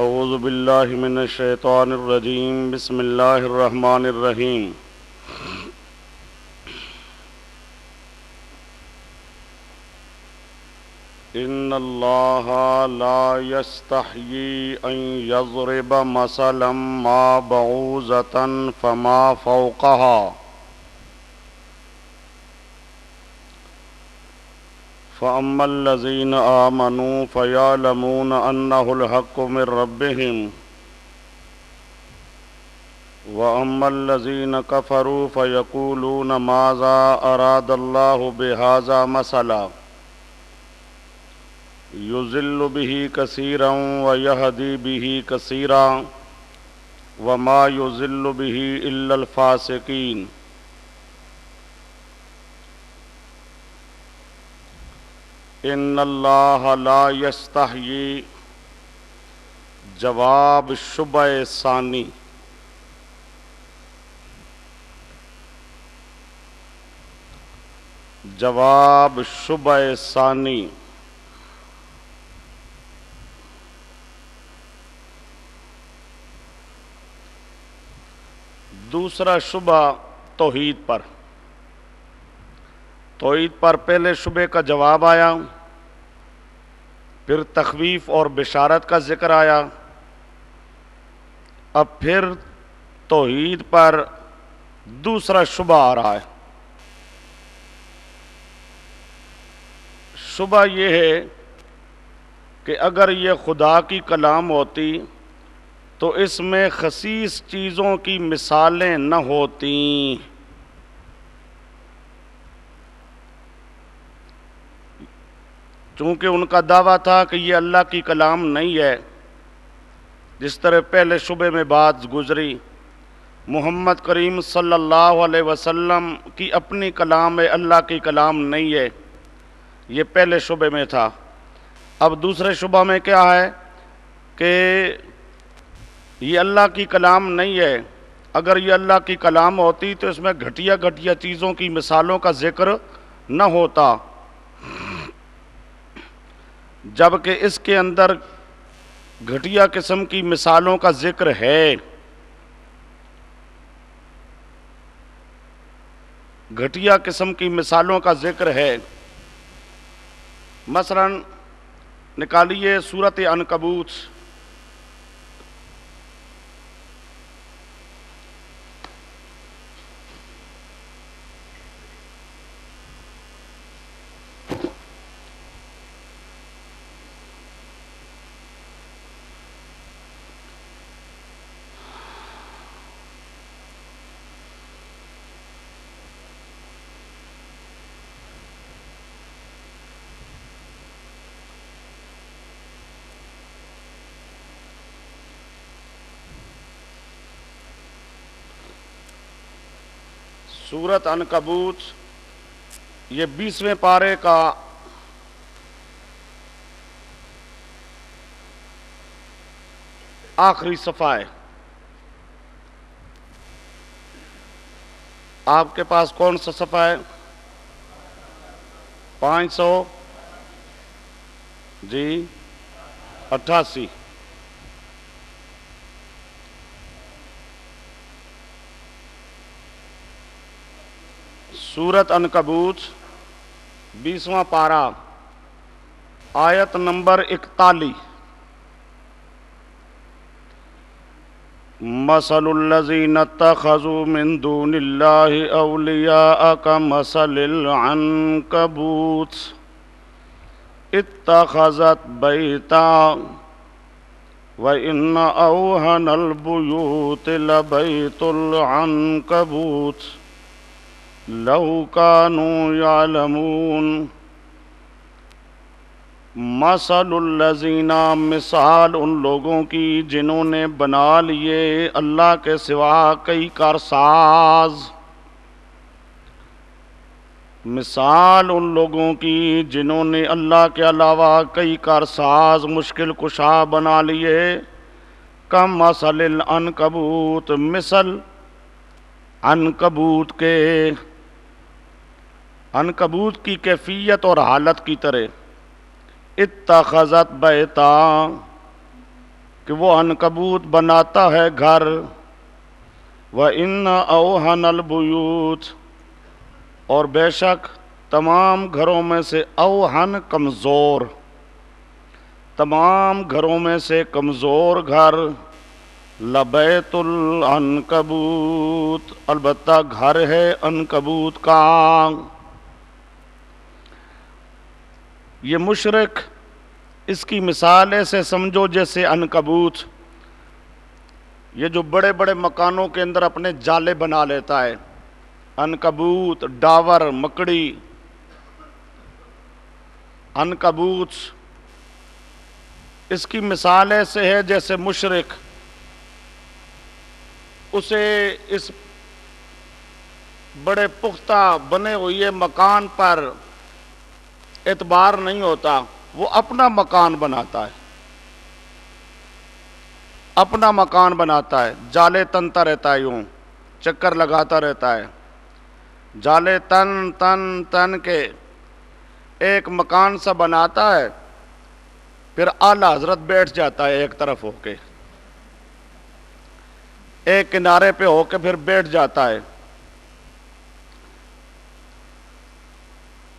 اعوذ باللہ من الشیطان الرجیم بسم اللہ الرحمن الرحیم ان اللہ لا یستحیی ان یضرب مثلا ما بعوضۃ فما فوقها فأما الذين آمنوا فيعلمون أنه الحق من ربهم وأما الذين كفروا فيقولون ماذا أراد الله بهذا مثلا يضل به كثيرا ويهدي به كثيرا وما يضل به إلا الفاسقين ان اللہ لا یستحیی جواب شبہ ثانی دوسرا شبہ توحید پر پہلے شبے کا جواب آیا، پھر تخویف اور بشارت کا ذکر آیا، اب پھر توحید پر دوسرا شبہ آ رہا ہے۔ شبہ یہ ہے کہ اگر یہ خدا کی کلام ہوتی تو اس میں خسیس چیزوں کی مثالیں نہ ہوتیں۔ چونکہ ان کا دعویٰ تھا کہ یہ اللہ کی کلام نہیں ہے، جس طرح پہلے شبے میں بات گزری، محمد کریم صلی اللہ علیہ وسلم کی اپنی کلام ہے، اللہ کی کلام نہیں ہے، یہ پہلے شبے میں تھا۔ اب دوسرے شبہ میں کیا ہے کہ یہ اللہ کی کلام نہیں ہے، اگر یہ اللہ کی کلام ہوتی تو اس میں گھٹیا گھٹیا چیزوں کی مثالوں کا ذکر نہ ہوتا، جبکہ اس کے اندر گھٹیا قسم کی مثالوں کا ذکر ہے۔ گھٹیا قسم کی مثالوں کا ذکر ہے۔ مثلا نکالیے سورۃ عنکبوت، سورۃ عنکبوت یہ 20ویں پارے کا آخری صفحہ ہے۔ آپ کے پاس کون سا صفحہ ہے؟ 588۔ سورۃ عنکبوت 20واں پارہ آیت نمبر 41۔ مثل الذین اتخذوا من دون اللہ اولیاء کمثل العنکبوت اتخذت بیتا وَإِنَّ أَوْهَنَ الْبُيُوتِ لَبَيْتُ الْعَنكَبُوتِ لَوْ كَانُوا يَعْلَمُونَ۔ مثل الذین، مثال ان لوگوں کی جنہوں نے بنا لیے اللہ کے سوا کئی کارساز، مثال ان لوگوں کی جنہوں نے اللہ کے علاوہ کئی کارساز مشکل کشا بنا لیے، کم مثل العنکبوت، مثل عنکبوت کے، عنکبوت کی کیفیت اور حالت کی طرح، اتخذت بیتا، کہ وہ عنکبوت بناتا ہے گھر، وَإِنَّ أَوْهَنَ الْبُيُوتِ، اور بے شک تمام گھروں میں سے اوہن کمزور، تمام گھروں میں سے کمزور گھر، لَبَيْتُ الْعَنْكَبُوتِ، البتہ گھر ہے عنکبوت کا۔ یہ مشرک اس کی مثال ایسے سمجھو جیسے عنکبوت، یہ جو بڑے بڑے مکانوں کے اندر اپنے جالے بنا لیتا ہے، عنکبوت، ڈاور، مکڑی، عنکبوت، اس کی مثال ایسے ہے جیسے مشرک اسے اس بڑے پختہ بنے ہوئے مکان پر اعتبار نہیں ہوتا، وہ اپنا مکان بناتا ہے، اپنا مکان بناتا ہے، جالے تنتا رہتا ہے، یوں چکر لگاتا رہتا ہے، جالے تن تن تن کے ایک مکان سا بناتا ہے، پھر اعلیٰ حضرت بیٹھ جاتا ہے ایک طرف ہو کے، ایک کنارے پہ ہو کے پھر بیٹھ جاتا ہے۔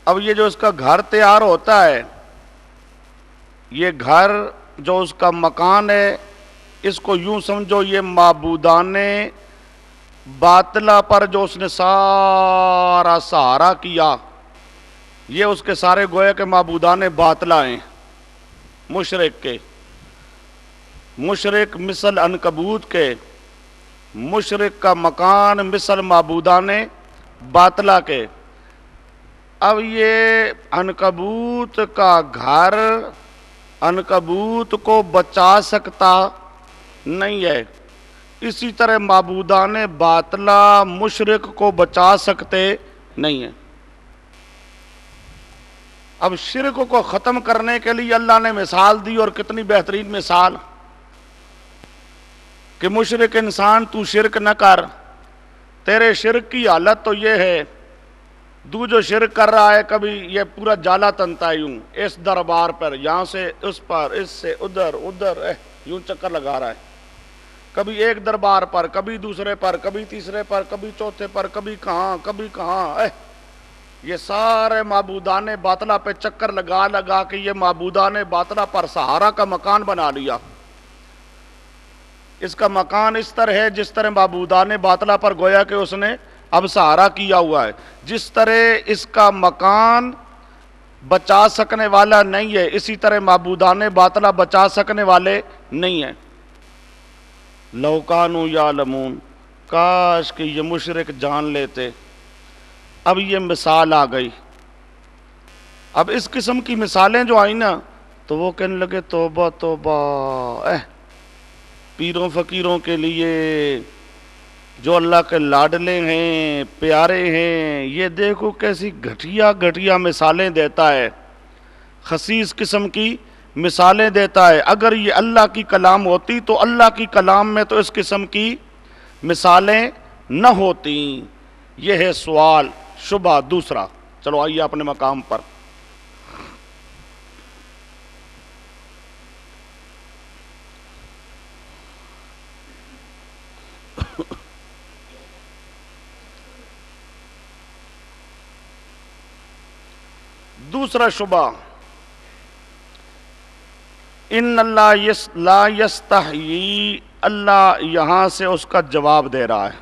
اب یہ جو اس کا گھر تیار ہوتا ہے، یہ گھر جو اس کا مکان ہے، اس کو یوں سمجھو یہ معبودان باطلہ پر جو اس نے سارا سہارا کیا، یہ اس کے سارے گویا کہ معبودان باطلہ ہیں، مشرک کے، مشرک مثل عنکبوت کے، مشرک کا مکان مثل معبودان باطلہ کے۔ اب یہ عنکبوت کا گھر عنکبوت کو بچا سکتا نہیں ہے، اسی طرح معبودان باطلہ مشرک کو بچا سکتے نہیں ہیں۔ اب شرک کو ختم کرنے کے لیے اللہ نے مثال دی، اور کتنی بہترین مثال کہ مشرک انسان تو شرک نہ کر، تیرے شرک کی حالت تو یہ ہے، تو جو شرک کر رہا ہے کبھی یہ پورا جالا تنتا ہے، یوں اس دربار پر، یہاں سے اس پر، اس سے ادھر ادھر، یوں چکر لگا رہا ہے، کبھی ایک دربار پر، کبھی دوسرے پر، کبھی تیسرے پر، کبھی چوتھے پر، کبھی کہاں کبھی کہاں، یہ سارے معبودان باطلہ پہ چکر لگا لگا کے یہ معبودان باطلہ پر سہارا کا مکان بنا لیا۔ اس کا مکان اس طرح ہے جس طرح معبودان باطلہ پر گویا کہ اس نے اب سہارا کیا ہوا ہے، جس طرح اس کا مکان بچا سکنے والا نہیں ہے، اسی طرح معبودان باطلہ بچا سکنے والے نہیں ہیں۔ لو کانوا یعلمون، کاش کہ یہ مشرک جان لیتے۔ اب یہ مثال آ گئی، اب اس قسم کی مثالیں جو آئیں نا تو وہ کہنے لگے توبہ توبہ، پیروں فقیروں کے لیے جو اللہ کے لاڈلے ہیں، پیارے ہیں، یہ دیکھو کیسی گھٹیا گھٹیا مثالیں دیتا ہے، خسیس قسم کی مثالیں دیتا ہے۔ اگر یہ اللہ کی کلام ہوتی تو اللہ کی کلام میں تو اس قسم کی مثالیں نہ ہوتی۔ یہ ہے سوال شبہ دوسرا۔ چلو آئیے اپنے مقام پر۔ دوسرا شبہ، ان اللہ لا یستحیی، اللہ یہاں سے اس کا جواب دے رہا ہے۔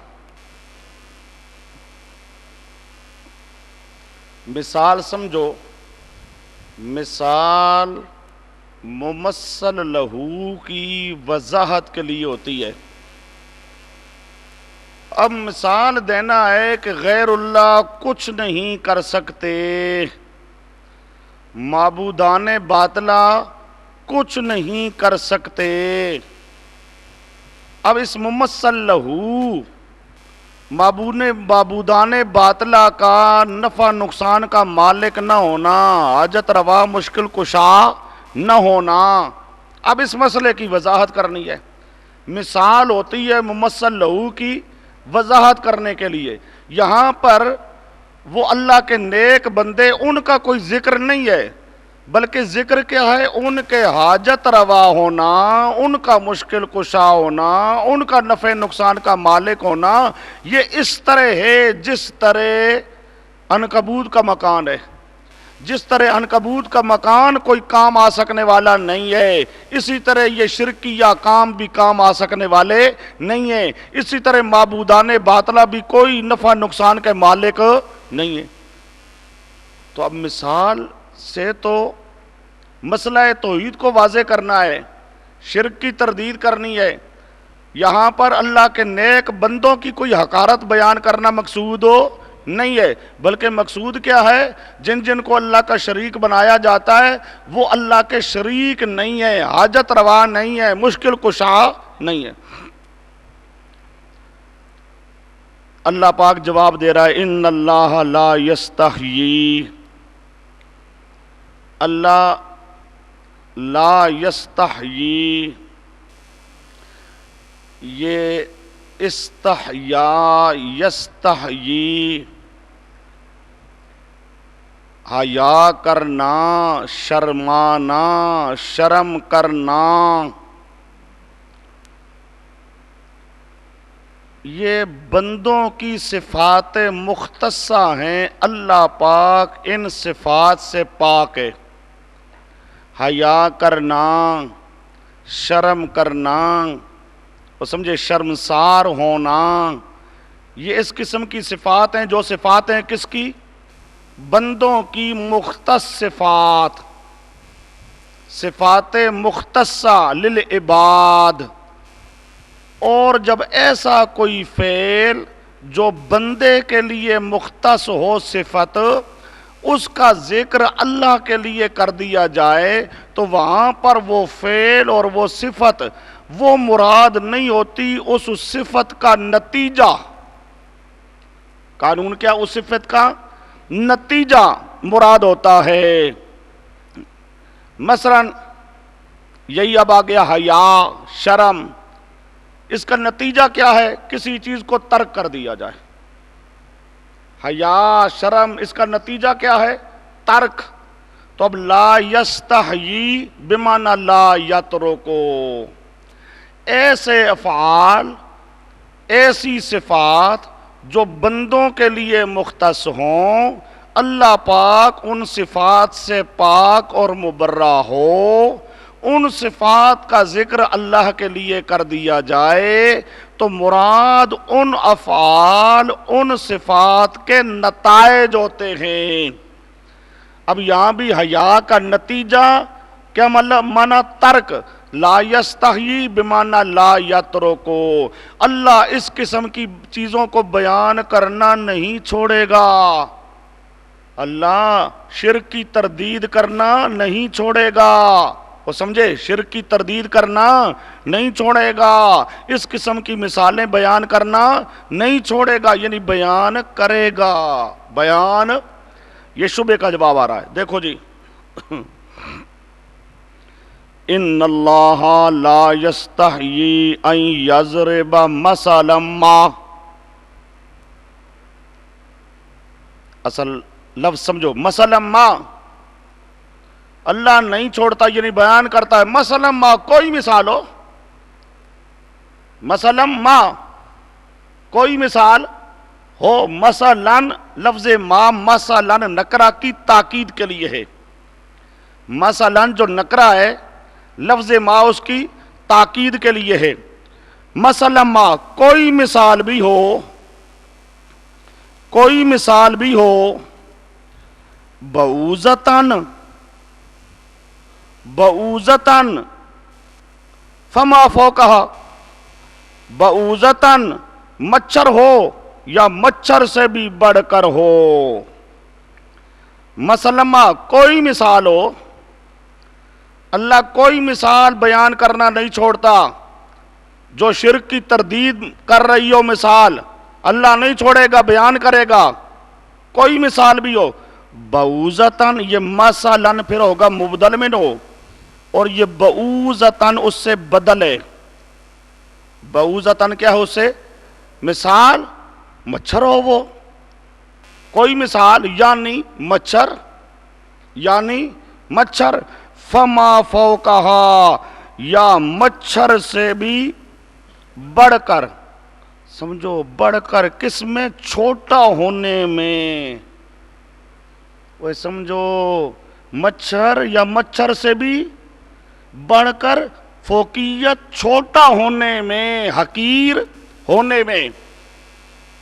مثال سمجھو، مثال ممثل لہو کی وضاحت کے لیے ہوتی ہے۔ اب مثال دینا ہے کہ غیر اللہ کچھ نہیں کر سکتے، معبودان باطلہ کچھ نہیں کر سکتے۔ اب اس ممثل لہو معبودان باطلہ کا نفع نقصان کا مالک نہ ہونا، حاجت روا مشکل کشا نہ ہونا، اب اس مسئلے کی وضاحت کرنی ہے۔ مثال ہوتی ہے ممثل لہو کی وضاحت کرنے کے لیے۔ یہاں پر وہ اللہ کے نیک بندے، ان کا کوئی ذکر نہیں ہے، بلکہ ذکر کیا ہے؟ ان کے حاجت روا ہونا، ان کا مشکل کشا ہونا، ان کا نفع نقصان کا مالک ہونا۔ یہ اس طرح ہے جس طرح عنکبوت کا مکان ہے۔ جس طرح عنکبوت کا مکان کوئی کام آ سکنے والا نہیں ہے، اسی طرح یہ شرکیہ کام بھی کام آ سکنے والے نہیں ہیں۔ اسی طرح معبودان باطلہ بھی کوئی نفع نقصان کے مالک نہیں ہے۔ تو اب مثال سے تو مسئلہ توحید کو واضح کرنا ہے، شرک کی تردید کرنی ہے۔ یہاں پر اللہ کے نیک بندوں کی کوئی حقارت بیان کرنا مقصود نہیں ہے، بلکہ مقصود کیا ہے؟ جن جن کو اللہ کا شریک بنایا جاتا ہے وہ اللہ کے شریک نہیں ہے، حاجت روا نہیں ہے، مشکل کشا نہیں ہے۔ اللہ پاک جواب دے رہا ہے، ان اللہ لا یستحیی، اللہ لا یستحیی، یہ استحیا یستحیی، حیا کرنا، شرمانا، شرم کرنا، یہ بندوں کی صفات مختصہ ہیں۔ اللہ پاک ان صفات سے پاک ہے۔ حیا کرنا، شرم کرنا، اور سمجھے شرمسار ہونا، یہ اس قسم کی صفات ہیں جو صفات ہیں کس کی؟ بندوں کی مختص صفات، صفات مختصہ للعباد۔ اور جب ایسا کوئی فعل جو بندے کے لیے مختص ہو صفت، اس کا ذکر اللہ کے لیے کر دیا جائے تو وہاں پر وہ فعل اور وہ صفت وہ مراد نہیں ہوتی، اس صفت کا نتیجہ، قانون کیا؟ اس صفت کا نتیجہ مراد ہوتا ہے۔ مثلا یہی اب آ گیا حیا، شرم، اس کا نتیجہ کیا ہے؟ کسی چیز کو ترک کر دیا جائے۔ حیا، شرم، اس کا نتیجہ کیا ہے؟ ترک۔ تو اب لا یستحیی بمعنی لا یترکو، ایسے افعال، ایسی صفات جو بندوں کے لیے مختص ہوں، اللہ پاک ان صفات سے پاک اور مبرہ ہو، ان صفات کا ذکر اللہ کے لیے کر دیا جائے تو مراد ان افعال، ان صفات کے نتائج ہوتے ہیں۔ اب یہاں بھی حیا کا نتیجہ کیا معنی؟ ترک۔ لا یستحیی بمعنی لا یترکو، اللہ اس قسم کی چیزوں کو بیان کرنا نہیں چھوڑے گا، اللہ شرک کی تردید کرنا نہیں چھوڑے گا، وہ سمجھے؟ شرک کی تردید کرنا نہیں چھوڑے گا، اس قسم کی مثالیں بیان کرنا نہیں چھوڑے گا، یعنی بیان کرے گا۔ بیان، یہ شبہ کا جواب آ رہا ہے۔ دیکھو جی، ان اللہ لا یستحیی ان یضرب مثلا ما، اصل لفظ سمجھو، مثلا ما، اللہ نہیں چھوڑتا یعنی بیان کرتا ہے۔ مثلا ما، کوئی مثال ہو، مثلا ما کوئی مثال ہو، مثلا لفظ ما مثلا نکرہ کی تاکید کے لیے ہے۔ مثلا جو نکرہ ہے، لفظ ما اس کی تاکید کے لیے ہے۔ مثلا ما، کوئی مثال بھی ہو، کوئی مثال بھی ہو، بعوضتاً، بعوضتاً فما فوقہا، بعوضتاً مچھر ہو یا مچھر سے بھی بڑھ کر ہو۔ مثلا کوئی مثال ہو، اللہ کوئی مثال بیان کرنا نہیں چھوڑتا، جو شرک کی تردید کر رہی ہو مثال، اللہ نہیں چھوڑے گا، بیان کرے گا، کوئی مثال بھی ہو۔ بعوضتاً، یہ مثلا پھر ہوگا مبدل میں ہو، اور یہ بعوضتاً اس سے بدل ہے۔ بعوضتاً کیا ہو؟ اس سے مثال مچھر ہو، وہ کوئی مثال یعنی مچھر، یعنی مچھر، فما فوقہا، یا مچھر سے بھی بڑھ کر، سمجھو بڑھ کر کس میں؟ چھوٹا ہونے میں. وہ سمجھو مچھر یا مچھر سے بھی بڑھ کر فوقیت چھوٹا ہونے میں، حقیر ہونے میں.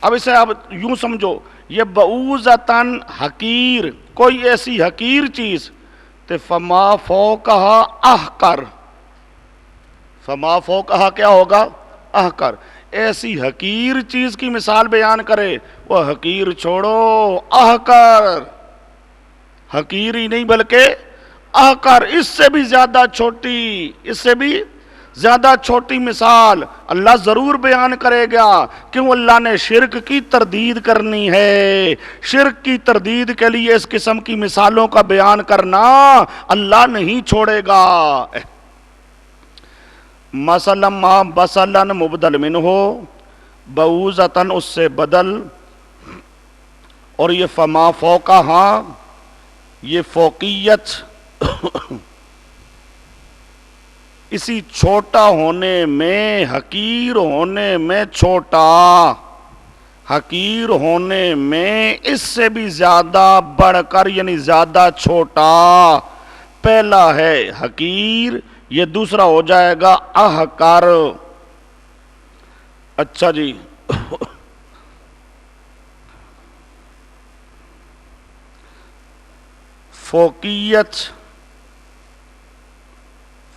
اب اسے اب یوں سمجھو، یہ بعوضتاً حقیر، کوئی ایسی حقیر چیز، تو فما فوقہا احقر، فما فوقہا کیا ہوگا؟ احقر. ایسی حقیر چیز کی مثال بیان کرے، وہ حقیر چھوڑو، احقر، حقیر ہی نہیں بلکہ احقر، اس سے بھی زیادہ چھوٹی، اس سے بھی زیادہ چھوٹی مثال اللہ ضرور بیان کرے گا. کیوں؟ اللہ نے شرک کی تردید کرنی ہے. شرک کی تردید کے لیے اس قسم کی مثالوں کا بیان کرنا اللہ نہیں چھوڑے گا. مثلاً بسلاً مبدل منہ، بعوضتاً اس سے بدل، اور یہ فما فوقہا، یہ فوقیت اسی چھوٹا ہونے میں، حقیر ہونے میں چھوٹا، حقیر ہونے میں اس سے بھی زیادہ بڑھ کر، یعنی زیادہ چھوٹا. پہلا ہے حقیر، یہ دوسرا ہو جائے گا احقر. اچھا جی، فوقیت،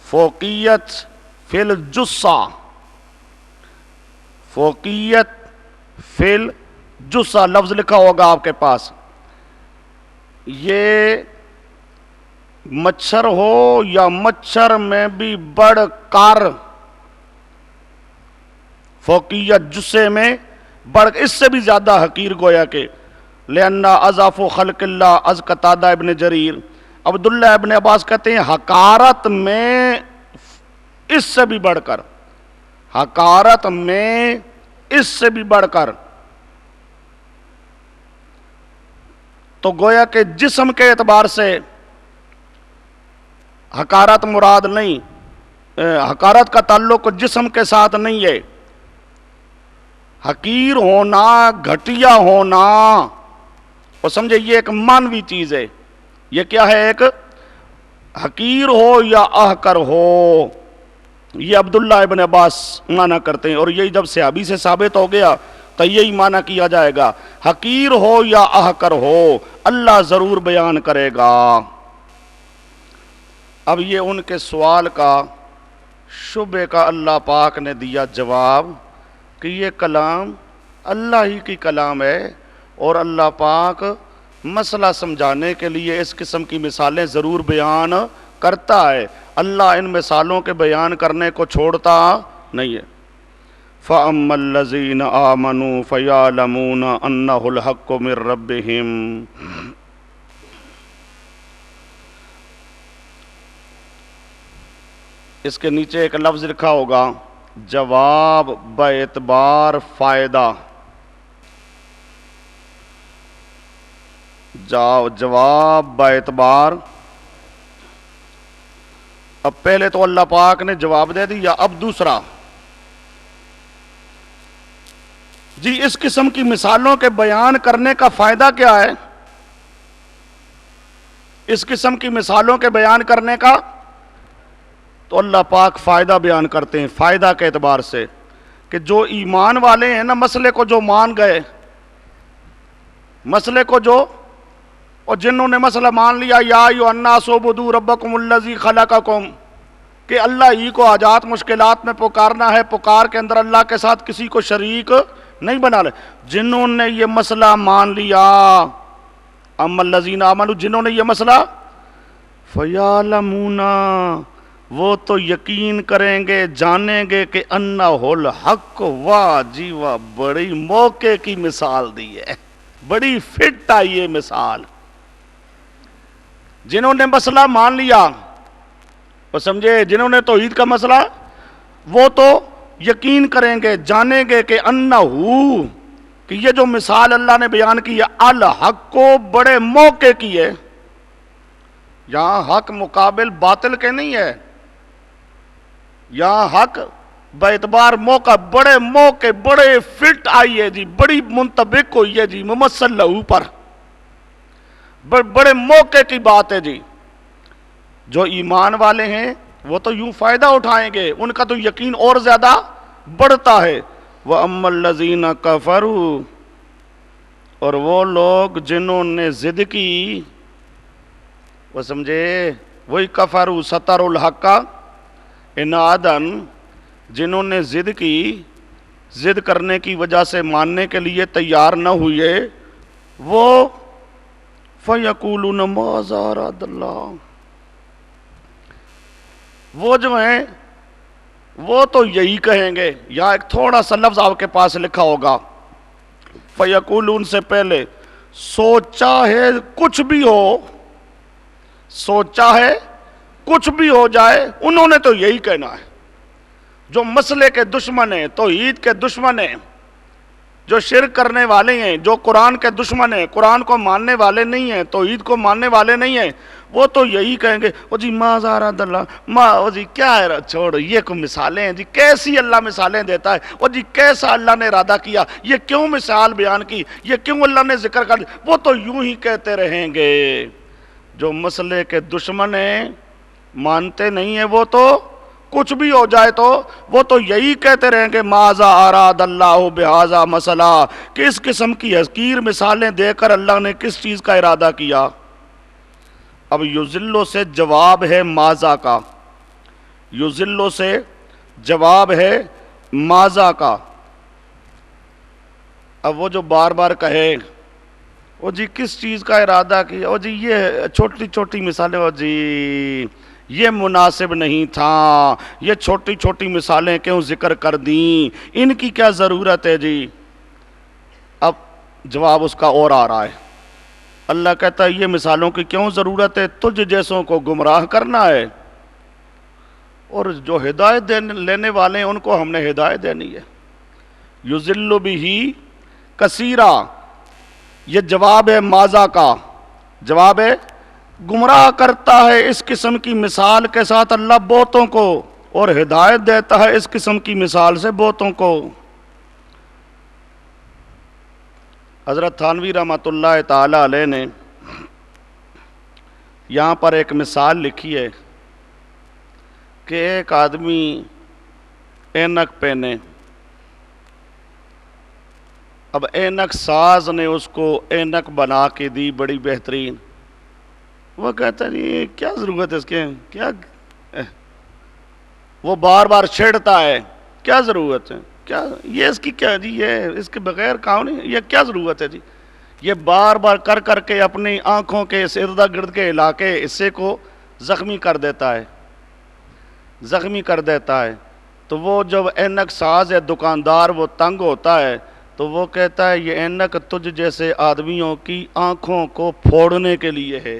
فوقیت فی الجثہ، فوقیت فی الجثہ لفظ لکھا ہوگا آپ کے پاس. یہ مچھر ہو یا مچھر میں بھی بڑھ کر، فوقیت جثے میں بڑھ، اس سے بھی زیادہ حقیر گویا کہ. لأن اضاف خلق اللہ، از قتادہ ابن جریر. عبداللہ ابن عباس کہتے ہیں حقارت میں اس سے بھی بڑھ کر، حقارت میں اس سے بھی بڑھ کر. تو گویا کہ جسم کے اعتبار سے حقارت مراد نہیں، حقارت کا تعلق جسم کے ساتھ نہیں ہے. حقیر ہونا، گھٹیا ہونا، اور سمجھے یہ ایک مانوی چیز ہے. یہ کیا ہے؟ ایک حقیر ہو یا احقر ہو، یہ عبداللہ ابن عباس معنی کرتے ہیں. اور یہی جب صحابی سے ثابت ہو گیا تو یہی معنی کیا جائے گا. حقیر ہو یا احقر ہو، اللہ ضرور بیان کرے گا. اب یہ ان کے سوال کا، شبہ کا اللہ پاک نے دیا جواب کہ یہ کلام اللہ ہی کی کلام ہے، اور اللہ پاک مسئلہ سمجھانے کے لیے اس قسم کی مثالیں ضرور بیان کرتا ہے. اللہ ان مثالوں کے بیان کرنے کو چھوڑتا نہیں ہے. فَأَمَّا الَّذِينَ آمَنُوا فَيَعْلَمُونَ أَنَّهُ الْحَقُّ مِن رَّبِّهِمْ. اس کے نیچے ایک لفظ لکھا ہوگا جواب باعتبار فائدہ. جواب باعتبار، اب پہلے تو اللہ پاک نے جواب دے دیا، اب دوسرا جی اس قسم کی مثالوں کے بیان کرنے کا فائدہ کیا ہے؟ اس قسم کی مثالوں کے بیان کرنے کا تو اللہ پاک فائدہ بیان کرتے ہیں. فائدہ کے اعتبار سے کہ جو ایمان والے ہیں نا، مسئلے کو جو مان گئے، مسئلے کو جو، اور جنہوں نے مسئلہ مان لیا، یا ایھا الناس اعبدوا ربکم الذی خلقکم، کہ اللہ ہی کو حاجات مشکلات میں پکارنا ہے، پکار کے اندر اللہ کے ساتھ کسی کو شریک نہیں بنا لے. جنہوں نے یہ مسئلہ مان لیا، اما الذین آمنوا، جنہوں نے یہ مسئلہ، فیعلمون، وہ تو یقین کریں گے، جانیں گے کہ انہ الحق. واہ جی واہ، بڑی موقع کی مثال دی ہے، بڑی فٹ آئی ہے مثال. جنہوں نے مسئلہ مان لیا، وہ سمجھے، جنہوں نے توحید کا مسئلہ، وہ تو یقین کریں گے، جانیں گے کہ انہو، کہ یہ جو مثال اللہ نے بیان کی ہے، الحق کو بڑے موقع کی ہے. یہاں حق مقابل باطل کے نہیں ہے، یہاں حق باعتبار موقع، بڑے موقع، بڑے فٹ آئی ہے جی، بڑی منطبق ہوئی ہے جی ممثل لہو پر، بڑے موقع کی بات ہے جی۔ جو ایمان والے ہیں وہ تو یوں فائدہ اٹھائیں گے، ان کا تو یقین اور زیادہ بڑھتا ہے۔ وَأَمَّا الَّذِينَ كَفَرُوا، اور وہ لوگ جنہوں نے ضد کی، وہ سمجھے، وہی کفروا ستروا الحق عنادا، جنہوں نے ضد کی، ضد کرنے کی وجہ سے ماننے کے لیے تیار نہ ہوئے، وہ فَيَقُولُونَ مَاذَا أَرَادَ اللَّهُ، وہ جو ہیں وہ تو یہی کہیں گے۔ یہاں ایک تھوڑا سا لفظ آپ کے پاس لکھا ہوگا، فَيَقُولُونَ سے پہلے سوچا ہے کچھ بھی ہو، سوچا ہے کچھ بھی ہو جائے، انہوں نے تو یہی کہنا ہے۔ جو مسئلے کے دشمن ہیں، توحید کے دشمن ہیں، جو شرک کرنے والے ہیں، جو قرآن کے دشمن ہیں، قرآن کو ماننے والے نہیں ہیں، توحید کو ماننے والے نہیں ہیں، وہ تو یہی کہیں گے، وہ جی ماذا اراد اللہ، وہ جی کیا ہے، چھوڑ یہ کوئی مثالیں ہیں جی، کیسی اللہ مثالیں دیتا ہے، وہ جی کیسا اللہ نے ارادہ کیا، یہ کیوں مثال بیان کی، یہ کیوں اللہ نے ذکر کر دیا، وہ تو یوں ہی کہتے رہیں گے۔ جو مسئلے کے دشمن ہیں، مانتے نہیں ہیں، وہ تو کچھ بھی ہو جائے تو وہ تو یہی کہتے رہیں گے، ماذا اراد اللہ بہذا مسئلہ، کس قسم کی حقیر مثالیں دے کر اللہ نے کس چیز کا ارادہ کیا۔ اب یذلو سے جواب ہے ماذا کا، یذلو سے جواب ہے ماذا کا۔ اب وہ جو بار بار کہے، وہ جی کس چیز کا ارادہ کیا، وہ جی یہ چھوٹی چھوٹی مثالیں، وہ جی یہ مناسب نہیں تھا، یہ چھوٹی چھوٹی مثالیں کیوں ذکر کر دیں، ان کی کیا ضرورت ہے جی۔ اب جواب اس کا اور آ رہا ہے، اللہ کہتا ہے یہ مثالوں کی کیوں ضرورت ہے، تجھ جیسوں کو گمراہ کرنا ہے، اور جو ہدایت لینے والے ہیں ان کو ہم نے ہدایت دینی ہے۔ یذل بہ کثیرا، یہ جواب ہے ماذا کا، جواب ہے گمراہ کرتا ہے اس قسم کی مثال کے ساتھ اللہ بہتوں کو، اور ہدایت دیتا ہے اس قسم کی مثال سے بہتوں کو۔ حضرت تھانوی رحمۃ اللہ تعالی علیہ نے یہاں پر ایک مثال لکھی ہے کہ ایک آدمی اینک پہنے، اب اینک ساز نے اس کو اینک بنا کے دی بڑی بہترین، وہ کہتا ہے کیا ضرورت ہے اس کے، کیا وہ بار بار چھیڑتا ہے، کیا ضرورت ہے، کیا یہ اس کی کیا جی، یہ اس کے بغیر کام نہیں، یہ کیا ضرورت ہے جی، یہ بار بار کر کر کے اپنی آنکھوں کے اس ارد گرد کے علاقے حصے کو زخمی کر دیتا ہے، زخمی کر دیتا ہے۔ تو وہ جب اینک ساز ہے دکاندار وہ تنگ ہوتا ہے تو وہ کہتا ہے یہ اینک تجھ جیسے آدمیوں کی آنکھوں کو پھوڑنے کے لیے ہے،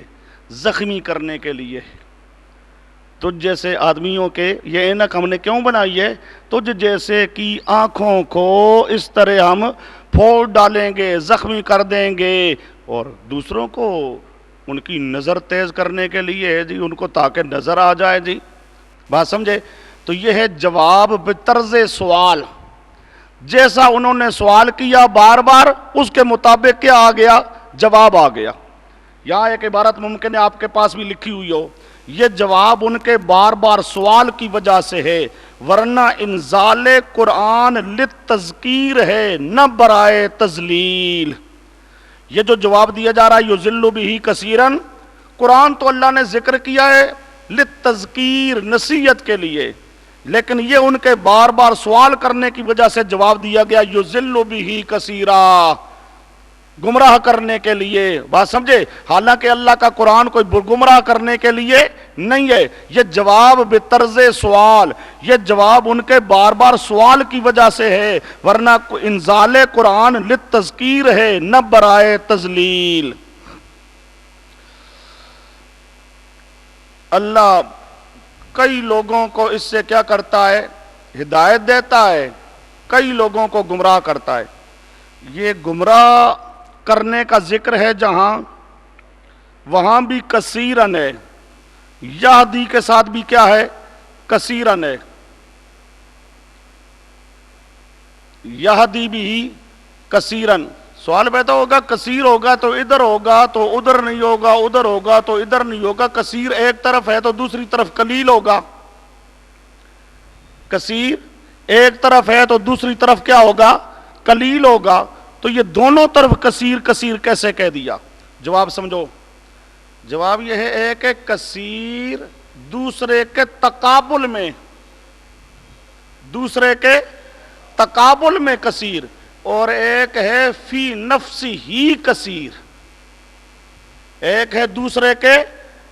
زخمی کرنے کے لیے، تجھ جیسے آدمیوں کے یہ اینک ہم نے کیوں بنائی ہے، تجھ جیسے کی آنکھوں کو اس طرح ہم پھوڑ ڈالیں گے، زخمی کر دیں گے، اور دوسروں کو ان کی نظر تیز کرنے کے لیے ہے جی، ان کو تاکہ نظر آ جائے جی، بات سمجھے۔ تو یہ ہے جواب بطرز سوال، جیسا انہوں نے سوال کیا بار بار اس کے مطابق کیا آ گیا، جواب آ گیا۔ یہاں ایک عبارت ممکن ہے آپ کے پاس بھی لکھی ہوئی ہو، یہ جواب ان کے بار بار سوال کی وجہ سے ہے، ورنہ انزال قرآن للتذکیر ہے نہ برائے تذلیل۔ یہ جو جواب دیا جا رہا ہے یذل بہ کثیرن، قرآن تو اللہ نے ذکر کیا ہے للتذکیر، نصیحت کے لیے، لیکن یہ ان کے بار بار سوال کرنے کی وجہ سے جواب دیا گیا یذل بہ کثیرا، گمراہ کرنے کے لیے، بات سمجھے۔ حالانکہ اللہ کا قرآن کوئی گمراہ کرنے کے لیے نہیں ہے، یہ جواب بطرز سوال، یہ جواب ان کے بار بار سوال کی وجہ سے ہے، ورنہ انزال قرآن للتذکیر ہے نہ برائے تذلیل۔ اللہ کئی لوگوں کو اس سے کیا کرتا ہے، ہدایت دیتا ہے، کئی لوگوں کو گمراہ کرتا ہے۔ یہ گمراہ کرنے کا ذکر ہے جہاں، وہاں بھی کثیرن ہے، یہدی کے ساتھ بھی کیا ہے؟ کثیرن ہے. یہدی بھی کثیرن. سوال پیدا ہوگا کثیر ہوگا تو ادھر ہوگا تو ادھر نہیں ہوگا، ادھر ہوگا تو ادھر نہیں ہوگا. کثیر ایک طرف ہے تو دوسری طرف قلیل ہوگا. کثیر ایک طرف ہے تو دوسری طرف کیا ہوگا؟ قلیل ہوگا. تو یہ دونوں طرف کثیر کثیر کیسے کہہ دیا؟ جواب سمجھو. جواب یہ ہے ایک ہے کثیر دوسرے کے تقابل میں، دوسرے کے تقابل میں کثیر، اور ایک ہے فی نفسی ہی کثیر. ایک ہے دوسرے کے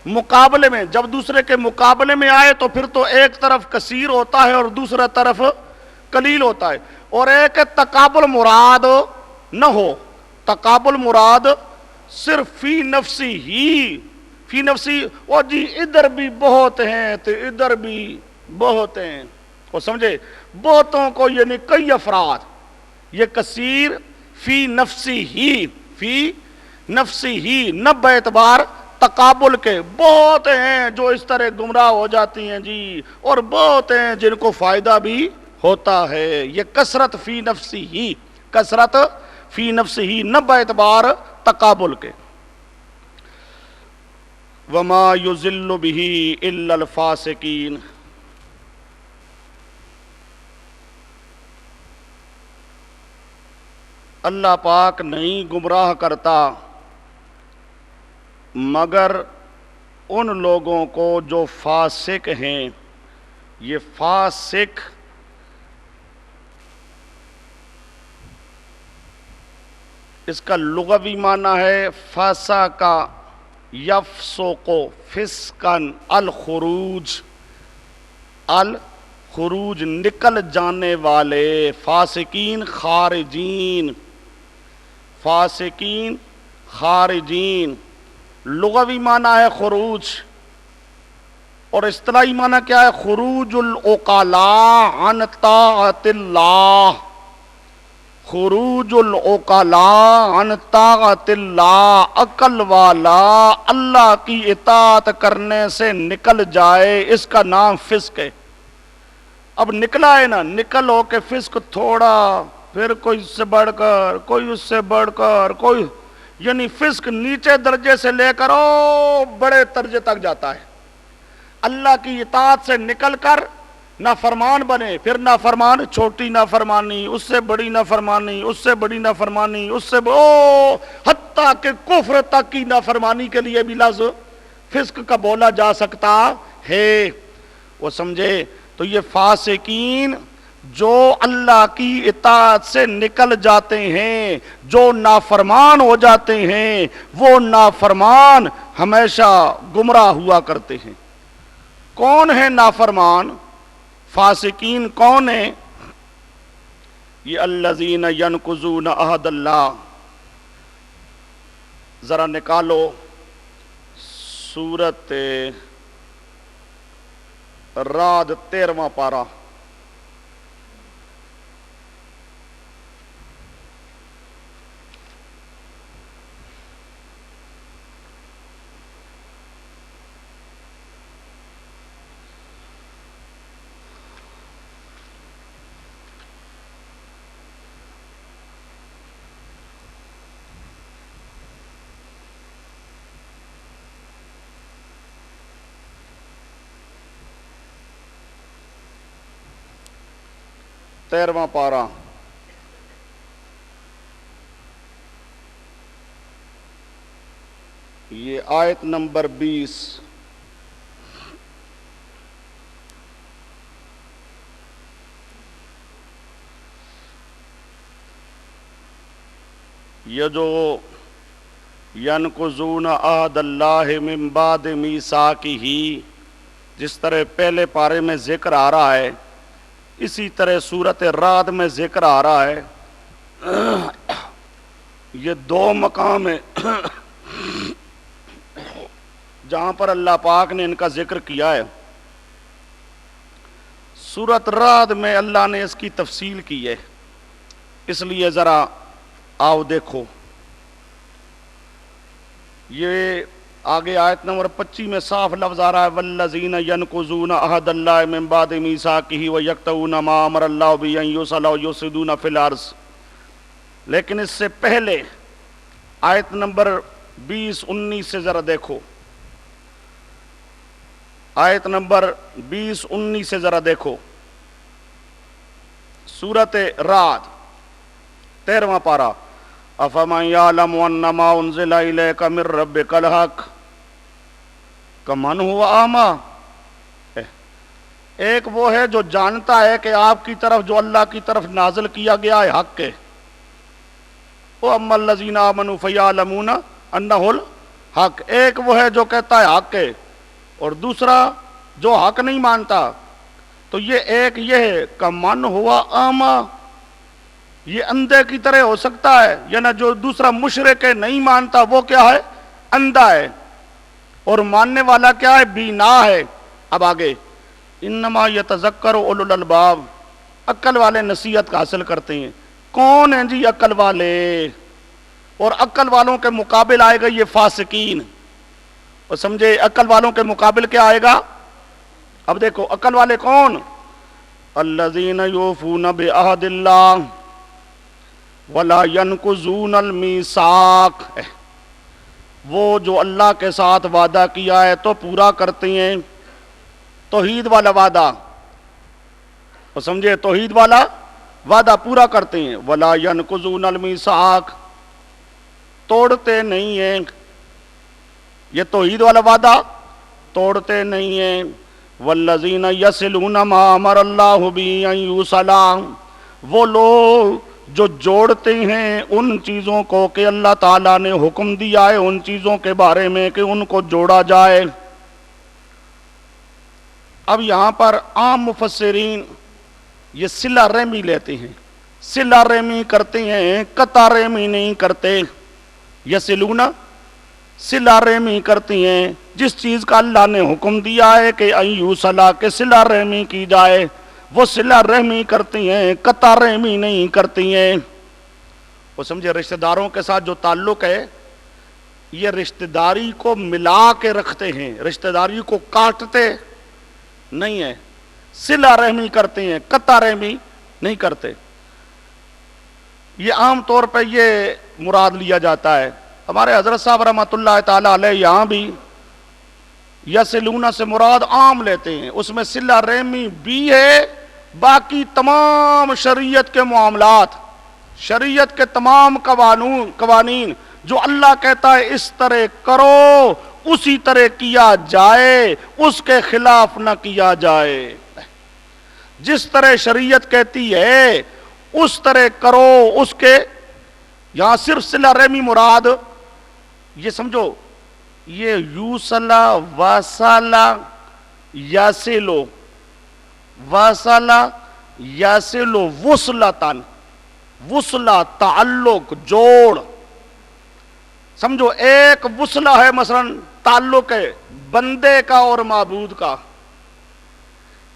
مقابلے میں. جب دوسرے کے مقابلے میں آئے تو پھر تو ایک طرف کثیر ہوتا ہے اور دوسرا طرف قلیل ہوتا ہے. اور ایک ہے تقابل مراد نہ ہو. تقابل مراد صرف فی نفسی ہی، فی نفسی، اور جی ادھر بھی بہت ہیں تو ادھر بھی بہت ہیں. وہ سمجھے؟ بہتوں کو یعنی کئی افراد. یہ کثیر فی نفسی ہی، فی نفسی ہی، نہ باعتبار تقابل کے. بہت ہیں جو اس طرح گمراہ ہو جاتی ہیں جی، اور بہت ہیں جن کو فائدہ بھی ہوتا ہے. یہ کثرت فی نفسی ہی، کثرت فی نفسی ہی، نہ باعتبار تقابل کے. وما یضل بہ الا الفاسقین. اللہ پاک نہیں گمراہ کرتا مگر ان لوگوں کو جو فاسق ہیں. یہ فاسق اس کا لغوی معنی ہے فاسا کا یفسوق فسقن الخروج، الخروج نکل جانے والے. فاسقین خارجین، فاسقین خارجین. لغوی معنی ہے خروج، اور اصطلاحی معنی کیا ہے؟ خروج العقلاء عن طاعت اللہ. خروج العقلاء عن طاعت اللہ. عقل والا اللہ کی اطاعت کرنے سے نکل جائے، اس کا نام فسق ہے. اب نکلا ہے نا، نکل ہو کے فسق تھوڑا، پھر کوئی اس سے بڑھ کر، کوئی اس سے بڑھ کر، کوئی، یعنی فسق نیچے درجے سے لے کر او بڑے درجے تک جاتا ہے. اللہ کی اطاعت سے نکل کر نافرمان بنے، پھر نافرمان، چھوٹی نافرمانی، اس سے بڑی نافرمانی، اس سے بڑی نافرمانی، اس سے حتیٰ کہ کفر تک کی نافرمانی کے لیے بھی لفظ فسق کا بولا جا سکتا ہے. وہ سمجھے؟ تو یہ فاسقین جو اللہ کی اطاعت سے نکل جاتے ہیں، جو نافرمان ہو جاتے ہیں، وہ نافرمان ہمیشہ گمراہ ہوا کرتے ہیں. کون ہے نافرمان؟ فاسقین کون ہیں؟ یہ الذین ینقضون عہد اللہ. ذرا نکالو سورت رعد 13واں پارہ. تیرواں پارہ. یہ آیت نمبر 20. یہ جو ینقضون عہد اللہ من بعد میثاقہ، جس طرح پہلے پارے میں ذکر آ رہا ہے، اسی طرح سورت رعد میں ذکر آ رہا ہے. یہ دو مقام ہیں جہاں پر اللہ پاک نے ان کا ذکر کیا ہے. سورت رعد میں اللہ نے اس کی تفصیل کی ہے، اس لیے ذرا آؤ دیکھو. یہ آگے آیت نمبر 25 میں صاف لفظ آ رہا ہے والذین ینقضون عہد اللہ من بعد میثاقہ ویقطعون ما امر اللہ بہ ان یوصل ویفسدون فی الارض. لیکن اس سے پہلے آیت نمبر 20-19 سے ذرا دیکھو، آیت نمبر 20-19 سے ذرا دیکھو، سورۃ رعد 13واں پارہ. افمن یعلم انما انزل الیک من ربک الحق کمن هو اعمی. ایک وہ ہے جو جانتا ہے کہ آپ کی طرف جو اللہ کی طرف نازل کیا گیا ہے حق ہے. وَأَمَّا الَّذِينَ آمَنُوا فَيَعْلَمُونَ أَنَّهُ الْحَقُّ. ایک وہ ہے جو کہتا ہے حق ہے، اور دوسرا جو حق نہیں مانتا. تو یہ ایک یہ ہے کمن ہوا اعمی، یہ اندھے کی طرح ہو سکتا ہے، یعنی جو دوسرا مشرک ہے نہیں مانتا وہ کیا ہے؟ اندھا ہے، اور ماننے والا کیا ہے؟ بینا ہے. اب آگے انما یتذکر اولو الالباب، عقل والے نصیحت حاصل کرتے ہیں. کون ہیں جی عقل والے؟ اور عقل والوں کے مقابل آئے گا یہ فاسقین. اور سمجھے عقل والوں کے مقابل کیا آئے گا؟ اب دیکھو عقل والے کون؟ الذین یوفون بعہد اللہ ولا ینقضون المیثاق. وہ جو اللہ کے ساتھ وعدہ کیا ہے تو پورا کرتے ہیں، توحید والا وعدہ، اور سمجھے توحید والا وعدہ پورا کرتے ہیں. ولا ینقضون المیثاق، توڑتے نہیں ہیں، یہ توحید والا وعدہ توڑتے نہیں ہیں. والذین یصلون ما امر اللہ بہ ان یوصل، وہ لوگ جو جوڑتے ہیں ان چیزوں کو کہ اللہ تعالیٰ نے حکم دیا ہے ان چیزوں کے بارے میں کہ ان کو جوڑا جائے. اب یہاں پر عام مفسرین یہ صلہ رحمی لیتے ہیں، صلہ رحمی کرتے ہیں، قطع رحمی نہیں کرتے. یصلون صلہ رحمی کرتی ہیں جس چیز کا اللہ نے حکم دیا ہے کہ ان یوصل، کہ صلہ رحمی کی جائے، وہ صلہ رحمی کرتی ہیں، قطع رحمی نہیں کرتی ہیں. وہ سمجھے رشتہ داروں کے ساتھ جو تعلق ہے یہ رشتہ داری کو ملا کے رکھتے ہیں، رشتہ داری کو کاٹتے نہیں ہیں، صلہ رحمی کرتے ہیں، قطع رحمی نہیں کرتے. یہ عام طور پہ یہ مراد لیا جاتا ہے. ہمارے حضرت صاحب رحمۃ اللہ تعالیٰ علیہ یہاں بھی یصلون سے مراد عام لیتے ہیں، اس میں صلہ رحمی بھی ہے، باقی تمام شریعت کے معاملات، شریعت کے تمام قوانین جو اللہ کہتا ہے اس طرح کرو اسی طرح کیا جائے، اس کے خلاف نہ کیا جائے. جس طرح شریعت کہتی ہے اس طرح کرو، اس کے یہاں صرف صلہ رحمی مراد یہ سمجھو، یہ یوصل وصل یصل، وصل یصل وصلتن، وصلہ تعلق جوڑ. سمجھو ایک وصلہ ہے مثلا تعلق ہے بندے کا اور معبود کا،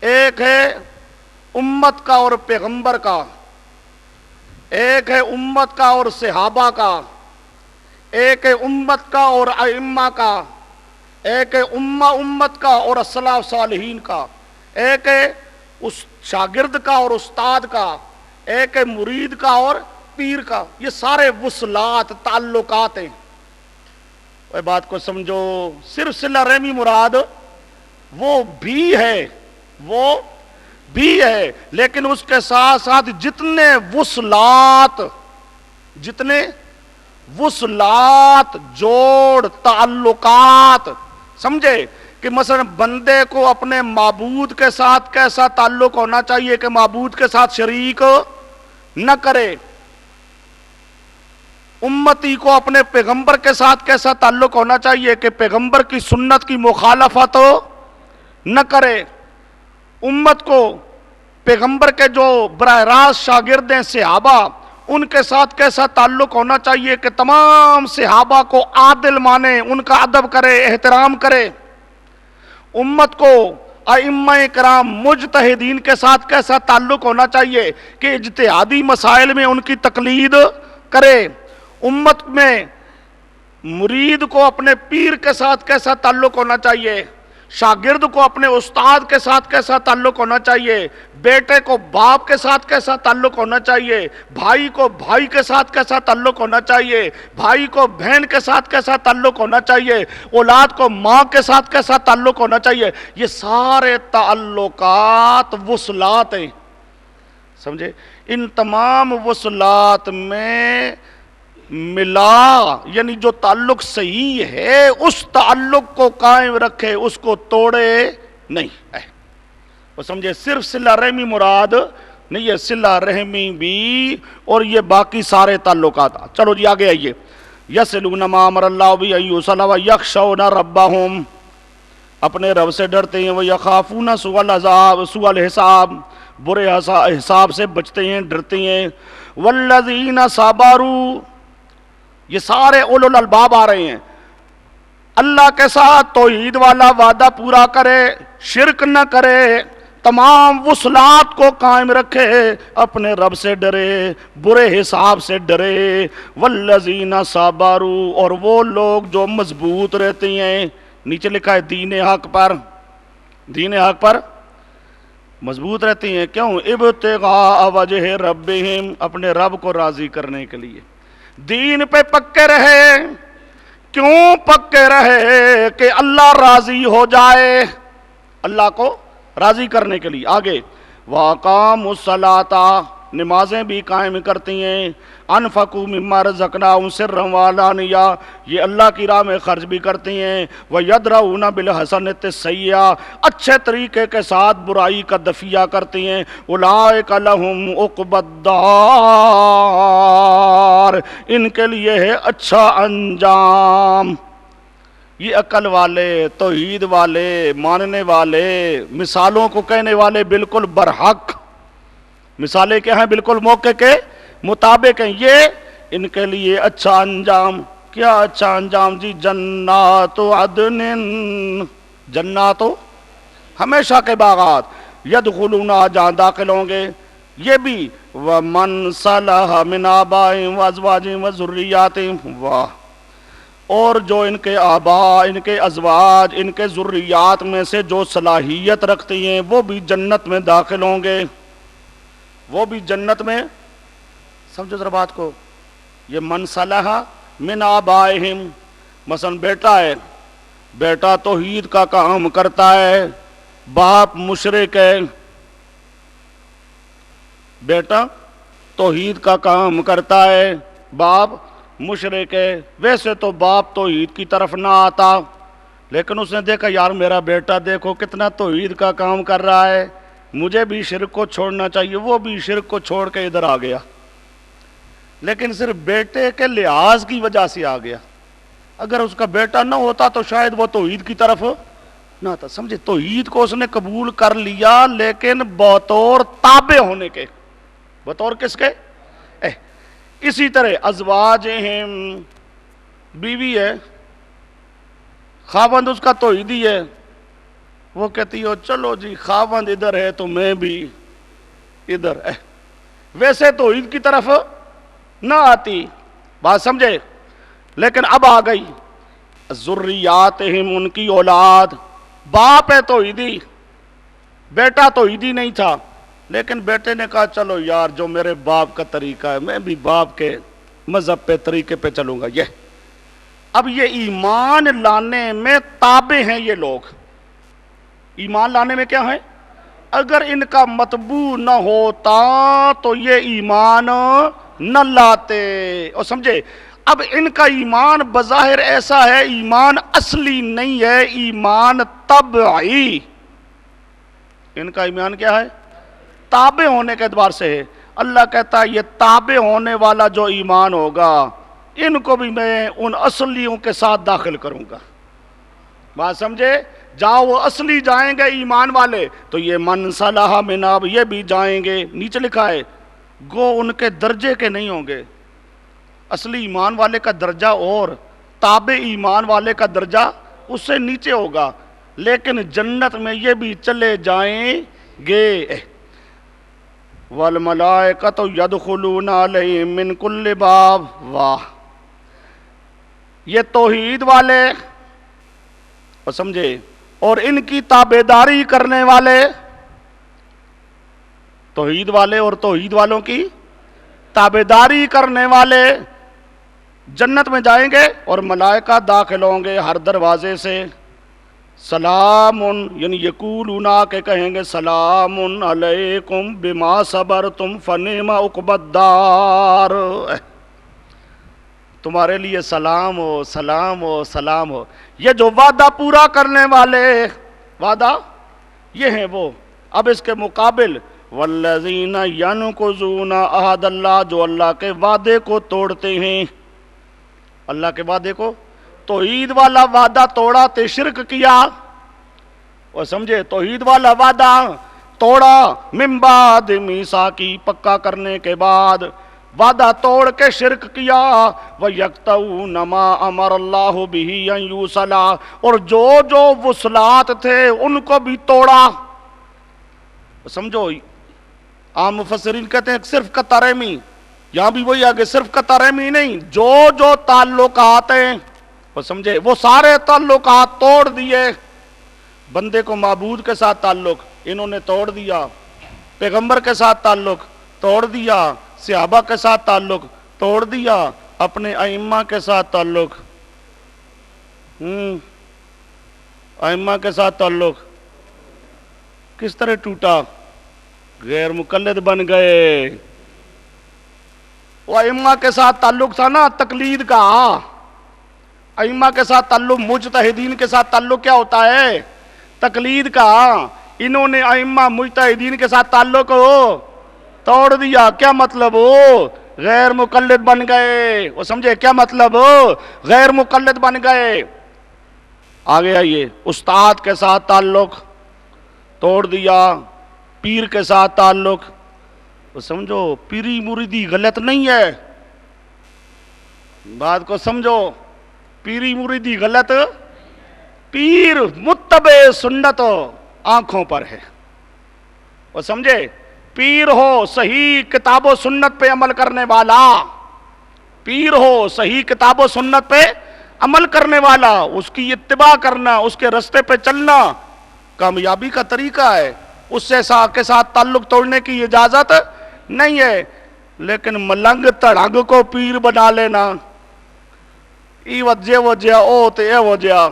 ایک ہے امت کا اور پیغمبر کا، ایک ہے امت کا اور صحابہ کا، ایک ہے امت کا اور ائمہ کا، ایک ہے امت کا اور اسلاف صالحین کا، ایک ہے اس شاگرد کا اور استاد کا، ایک ہے مرید کا اور پیر کا. یہ سارے وصلات تعلقات ہیں. وہ بات کو سمجھو، صرف صلہ رحمی مراد وہ بھی ہے، وہ بھی ہے، لیکن اس کے ساتھ ساتھ جتنے وصلات جوڑ تعلقات، سمجھے کہ مثلا بندے کو اپنے معبود کے ساتھ کیسا تعلق ہونا چاہیے کہ معبود کے ساتھ شریک نہ کرے، امتی کو اپنے پیغمبر کے ساتھ کیسا تعلق ہونا چاہیے کہ پیغمبر کی سنت کی مخالفت نہ کرے، امت کو پیغمبر کے جو براہ راست شاگرد ہیں صحابہ ان کے ساتھ کیسا تعلق ہونا چاہیے کہ تمام صحابہ کو عادل مانے، ان کا ادب کرے، احترام کرے. امت کو ائمہ کرام مجتہدین کے ساتھ کیسا تعلق ہونا چاہیے کہ اجتہادی مسائل میں ان کی تقلید کرے. امت میں مرید کو اپنے پیر کے ساتھ کیسا تعلق ہونا چاہیے، شاگرد کو اپنے استاد کے ساتھ کیسا تعلق ہونا چاہیے، بیٹے کو باپ کے ساتھ کیسا تعلق ہونا چاہیے، بھائی کو بھائی کے ساتھ کیسا تعلق ہونا چاہیے، بھائی کو بہن کے ساتھ کیسا تعلق ہونا چاہیے، اولاد کو ماں کے ساتھ کیسا تعلق ہونا چاہیے، یہ سارے تعلقات وصلات ہیں، سمجھے؟ ان تمام وصلات میں ملا، یعنی جو تعلق صحیح ہے اس تعلق کو قائم رکھے، اس کو توڑے نہیں، وہ سمجھے؟ صرف صلہ رحمی مراد نہیں ہے، صلہ رحمی بھی اور یہ باقی سارے تعلقات۔ چلو جی آگے آئیے، یصلون ما امر اللہ بہ ان یوصل ویخشون ربہم، اپنے رب سے ڈرتے ہیں، ویخافون سوء العذاب، سوء الحساب، برے حساب سے بچتے ہیں، ڈرتے ہیں، والذین صبروا، یہ سارے اولو الالباب آ رہے ہیں، اللہ کے ساتھ توحید والا وعدہ پورا کرے، شرک نہ کرے، تمام وصلات کو قائم رکھے، اپنے رب سے ڈرے، برے حساب سے ڈرے، والذین صبروا، اور وہ لوگ جو مضبوط رہتے ہیں، نیچے لکھا ہے دین حق پر، دین حق پر مضبوط رہتی ہیں، کیوں؟ ابتغاء وجہ ربہم، اپنے رب کو راضی کرنے کے لیے دین پہ پکے رہے، کیوں پکے رہے؟ کہ اللہ راضی ہو جائے، اللہ کو راضی کرنے کے لیے۔ آگے وَأَقَامُوا الصَّلَاةَ، نمازیں بھی قائم کرتی ہیں، انفقوا مما رزقناہم سرا وعلانیہ، یہ اللہ کی راہ میں خرچ بھی کرتی ہیں، وَيَدْرَؤُونَ بِالْحَسَنَةِ السَّيِّئَةَ، اچھے طریقے کے ساتھ برائی کا دفیہ کرتی ہیں، اولئک لہم عقبی الدار، ان کے لیے ہے اچھا انجام۔ یہ عقل والے، توحید والے، ماننے والے، مثالوں کو کہنے والے بالکل برحق، مثالیں کیا ہیں؟ بالکل موقع کے مطابق ہیں، یہ ان کے لیے اچھا انجام۔ کیا اچھا انجام جی؟ جنات عدن، جنات ہمیشہ کے باغات، یدخلونہا، جہاں داخل ہوں گے، یہ بھی ومن صلح من آبائہم وازواجہم وذریاتہم، واہ، اور جو ان کے آباء، ان کے ازواج، ان کے ذریات میں سے جو صلاحیت رکھتی ہیں وہ بھی جنت میں داخل ہوں گے، وہ بھی جنت میں، سمجھو ذرا بات کو، یہ من صلح من آبائہم، مثلا بیٹا ہے، بیٹا توحید کا کام کرتا ہے، باپ مشرک ہے، بیٹا توحید کا کام کرتا ہے، باپ مشرک ہے، ویسے تو باپ توحید کی طرف نہ آتا، لیکن اس نے دیکھا یار میرا بیٹا دیکھو کتنا توحید کا کام کر رہا ہے، مجھے بھی شرک کو چھوڑنا چاہیے، وہ بھی شرک کو چھوڑ کے ادھر آ گیا، لیکن صرف بیٹے کے لحاظ کی وجہ سے آ گیا، اگر اس کا بیٹا نہ ہوتا تو شاید وہ توحید کی طرف نہ آتا، سمجھے؟ توحید کو اس نے قبول کر لیا، لیکن بطور تابع ہونے کے، بطور کس کے؟ اسی طرح ازواجہم، بیوی ہے، خاوند اس کا توحیدی ہے، وہ کہتی ہو چلو جی خاوند ادھر ہے تو میں بھی ادھر، ویسے توحید کی طرف نہ آتی، بات سمجھے؟ لیکن اب آ گئی ذریاتہم، ان کی اولاد، باپ ہے توحیدی، بیٹا توحیدی نہیں تھا، لیکن بیٹے نے کہا چلو یار جو میرے باپ کا طریقہ ہے میں بھی باپ کے مذہب پہ، طریقے پہ چلوں گا، یہ اب یہ ایمان لانے میں تابع ہیں یہ لوگ، ایمان لانے میں کیا ہے؟ اگر ان کا مطبوع نہ ہوتا تو یہ ایمان نہ لاتے، اور سمجھے؟ اب ان کا ایمان بظاہر ایسا ہے، ایمان اصلی نہیں ہے، ایمان طبعی، ان کا ایمان کیا ہے؟ تابع ہونے کے اعتبار سے ہے۔ اللہ کہتا ہے یہ تابع ہونے والا جو ایمان ہوگا ان کو بھی میں ان اصلیوں کے ساتھ داخل کروں گا، بات سمجھے؟ جاؤ وہ اصلی جائیں گے ایمان والے تو یہ من صلح من آب، یہ بھی جائیں گے، نیچے لکھا ہے گو ان کے درجے کے نہیں ہوں گے، اصلی ایمان والے کا درجہ اور تابع ایمان والے کا درجہ اس سے نیچے ہوگا، لیکن جنت میں یہ بھی چلے جائیں گے۔ وَالْمَلَائِكَةُ يَدْخُلُونَ عَلَيْهِمْ مِنْ كُلِّ بَابٍ، واہ، یہ توحید والے اور سمجھے، اور ان کی تابعداری کرنے والے، توحید والے اور توحید والوں کی تابعداری کرنے والے جنت میں جائیں گے، اور ملائکہ داخل ہوں گے ہر دروازے سے، سلام یعنی یقولون کہ کہیں گے سلام علیکم بما صبرتم فنعم عقبی الدار، تمہارے لیے سلام ہو، سلام ہو، سلام ہو۔ یہ جو وعدہ پورا کرنے والے، وعدہ یہ ہیں وہ۔ اب اس کے مقابل والذین ینقضون عہد اللہ، جو اللہ کے وعدے کو توڑتے ہیں، اللہ کے وعدے کو، توحید والا وعدہ توڑا تے شرک کیا، اور سمجھے توحید والا وعدہ توڑا من بعد میثاقی، پکا کرنے کے بعد وعدہ توڑ کے شرک کیا، وَيَقْطَعُونَ مَا أَمَرَ اللَّهُ بِهِ أَن يُوصَلَ، اور جو جو وصلات تھے ان کو بھی توڑا۔ سمجھو عام مفسرین کہتے ہیں صرف قطع رحمی، یہاں بھی وہی آگے صرف قطع رحمی نہیں، جو جو تعلقات ہیں وہ سمجھے وہ سارے تعلقات توڑ دیے۔ بندے کو معبود کے ساتھ تعلق انہوں نے توڑ دیا، پیغمبر کے ساتھ تعلق توڑ دیا، صحابہ کے ساتھ تعلق توڑ دیا، اپنے ائمہ کے ساتھ تعلق، ائمہ کے ساتھ تعلق کس طرح ٹوٹا؟ غیر مقلد بن گئے۔ وہ ائمہ کے ساتھ تعلق تھا نا تقلید کا، ائمہ کے ساتھ تعلق، مجتہدین کے ساتھ تعلق کیا ہوتا ہے؟ تقلید کا۔ انہوں نے ائمہ مجتہدین کے ساتھ تعلق توڑ دیا، کیا مطلب ہو؟ غیر مقلد بن گئے، وہ سمجھے کیا مطلب ہو؟ غیر مقلد بن گئے۔ آگے آئیے، استاد کے ساتھ تعلق توڑ دیا، پیر کے ساتھ تعلق، وہ سمجھو پیری مریدی غلط نہیں ہے، بات کو سمجھو، پیری مریدی غلط، پیر متبع سنت آنکھوں پر ہے، وہ سمجھے، پیر ہو صحیح کتاب و سنت پہ عمل کرنے والا، پیر ہو صحیح کتاب و سنت پہ عمل کرنے والا، اس کی اتباع کرنا، اس کے رستے پہ چلنا کامیابی کا طریقہ ہے، اس سے کے ساتھ تعلق توڑنے کی اجازت نہیں ہے۔ لیکن ملنگ تڑنگ کو پیر بنا لینا، ای وجہ وجہ او تے اے وجہ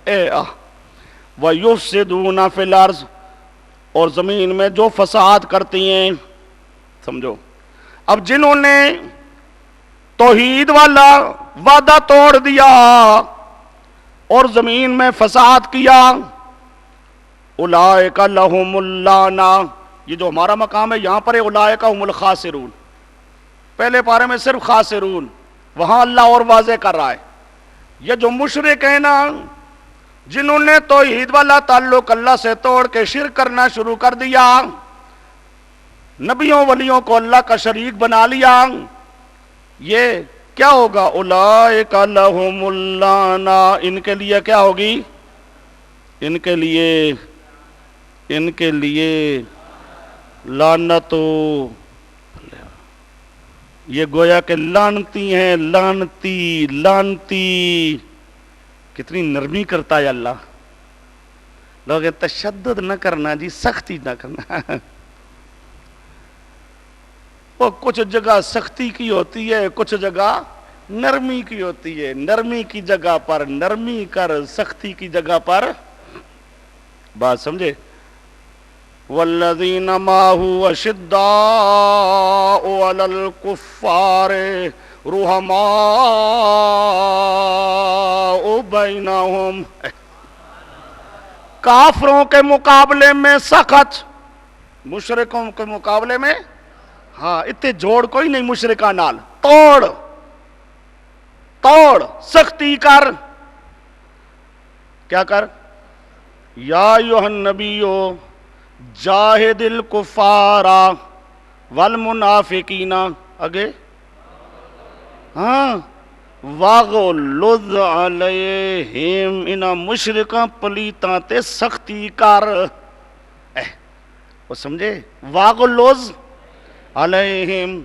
اے وَيُفْسِدُونَ فِي الْأَرْضِ، اور زمین میں جو فساد کرتی ہیں، سمجھو اب جنہوں نے توحید والا وعدہ توڑ دیا اور زمین میں فساد کیا، اولئک لہم اللعنہ، یہ جو ہمارا مقام ہے یہاں پر اولئک هم الخاسرون، پہلے پارے میں صرف خاسرون، وہاں اللہ اور واضح کر رہا ہے۔ یہ جو مشرک ہیں نا، جنہوں نے توحید والا تعلق اللہ سے توڑ کے شرک کرنا شروع کر دیا، نبیوں ولیوں کو اللہ کا شریک بنا لیا، یہ کیا ہوگا؟ اولئک لہم اللعنہ، ان کے لیے کیا ہوگی؟ ان کے لیے لعنت، یہ گویا کہ لعنتی ہیں، لعنتی، کتنی نرمی کرتا ہے اللہ۔ لوگ تشدد نہ کرنا جی، سختی نہ کرنا، وہ کچھ جگہ سختی کی ہوتی ہے، کچھ جگہ نرمی کی ہوتی ہے، نرمی کی جگہ پر نرمی کر، سختی کی جگہ پر بات سمجھے۔ والذین معہ اشداء علی الکفار رحماء بینہم، کافروں کے مقابلے میں سخت، مشرکوں کے مقابلے میں ہاں اتنے جوڑ کوئی نہیں، مشرکاں نال توڑ سختی کر، کیا کر؟ یا ایھا النبیو جاہد الکفار والمنافقین، آگے ہاں واغلظ علیہم، انہاں مشرکاں پلیتاں تے سختی کر، وہ سمجھے، واغلظ علیہم،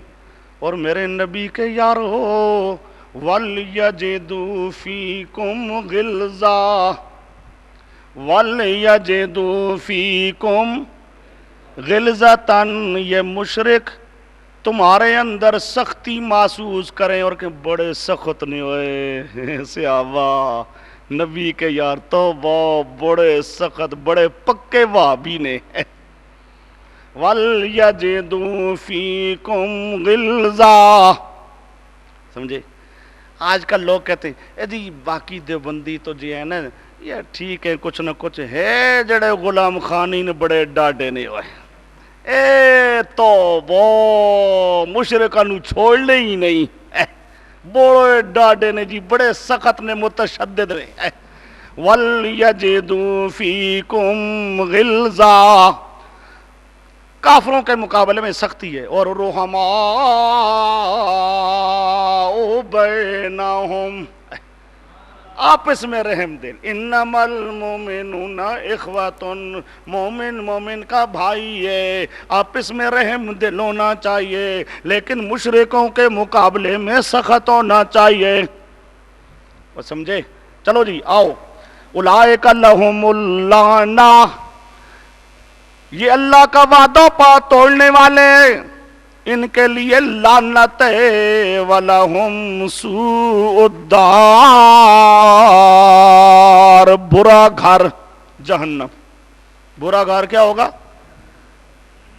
اور میرے نبی کے یارو وَلْيَجِدُوا فِيكُمْ غِلْظَةً وَلْيَجِدُوا فِيكُمْ غِلْظَةً، یہ مشرک تمہارے اندر سختی محسوس کریں اور کہ بڑے سخت نہیں ہوئے صحابہ نبی کے یار توبہ بڑے سخت بڑے پکے وہابی نے وَلْيَجِدُوا فِيكُمْ غِلْظَةً، سمجھے؟ آج کل لوگ کہتے ہیں جی باقی دیوبندی تو جی ہے نا یہ ٹھیک ہے کچھ نہ کچھ ہے جڑے غلام خانی نے بڑے ڈاڈے نہیں ہوئے اے تو وہ مشرکاں نو چھوڑ لے ہی نہیں بڑے ڈاڈے نے جی بڑے سخت نے متشدد نے وَلْيَجِدُوا فِيكُمْ غِلْظَةً، کافروں کے مقابلے میں سختی ہے، اور رحماء بینہم، آپس میں رحم دل، انما المؤمنون اخوۃ، مومن کا بھائی ہے، آپس میں رحم دل ہونا چاہیے، لیکن مشرکوں کے مقابلے میں سخت ہونا چاہیے، وہ سمجھے؟ چلو جی آؤ، اولئک لہم اللعنہ، یہ اللہ کا وعدہ پا توڑنے والے ان کے لیے لعنت ہے، وَلَهُمْ سُوءُ الدار، برا گھر جہنم۔ برا گھر کیا ہوگا؟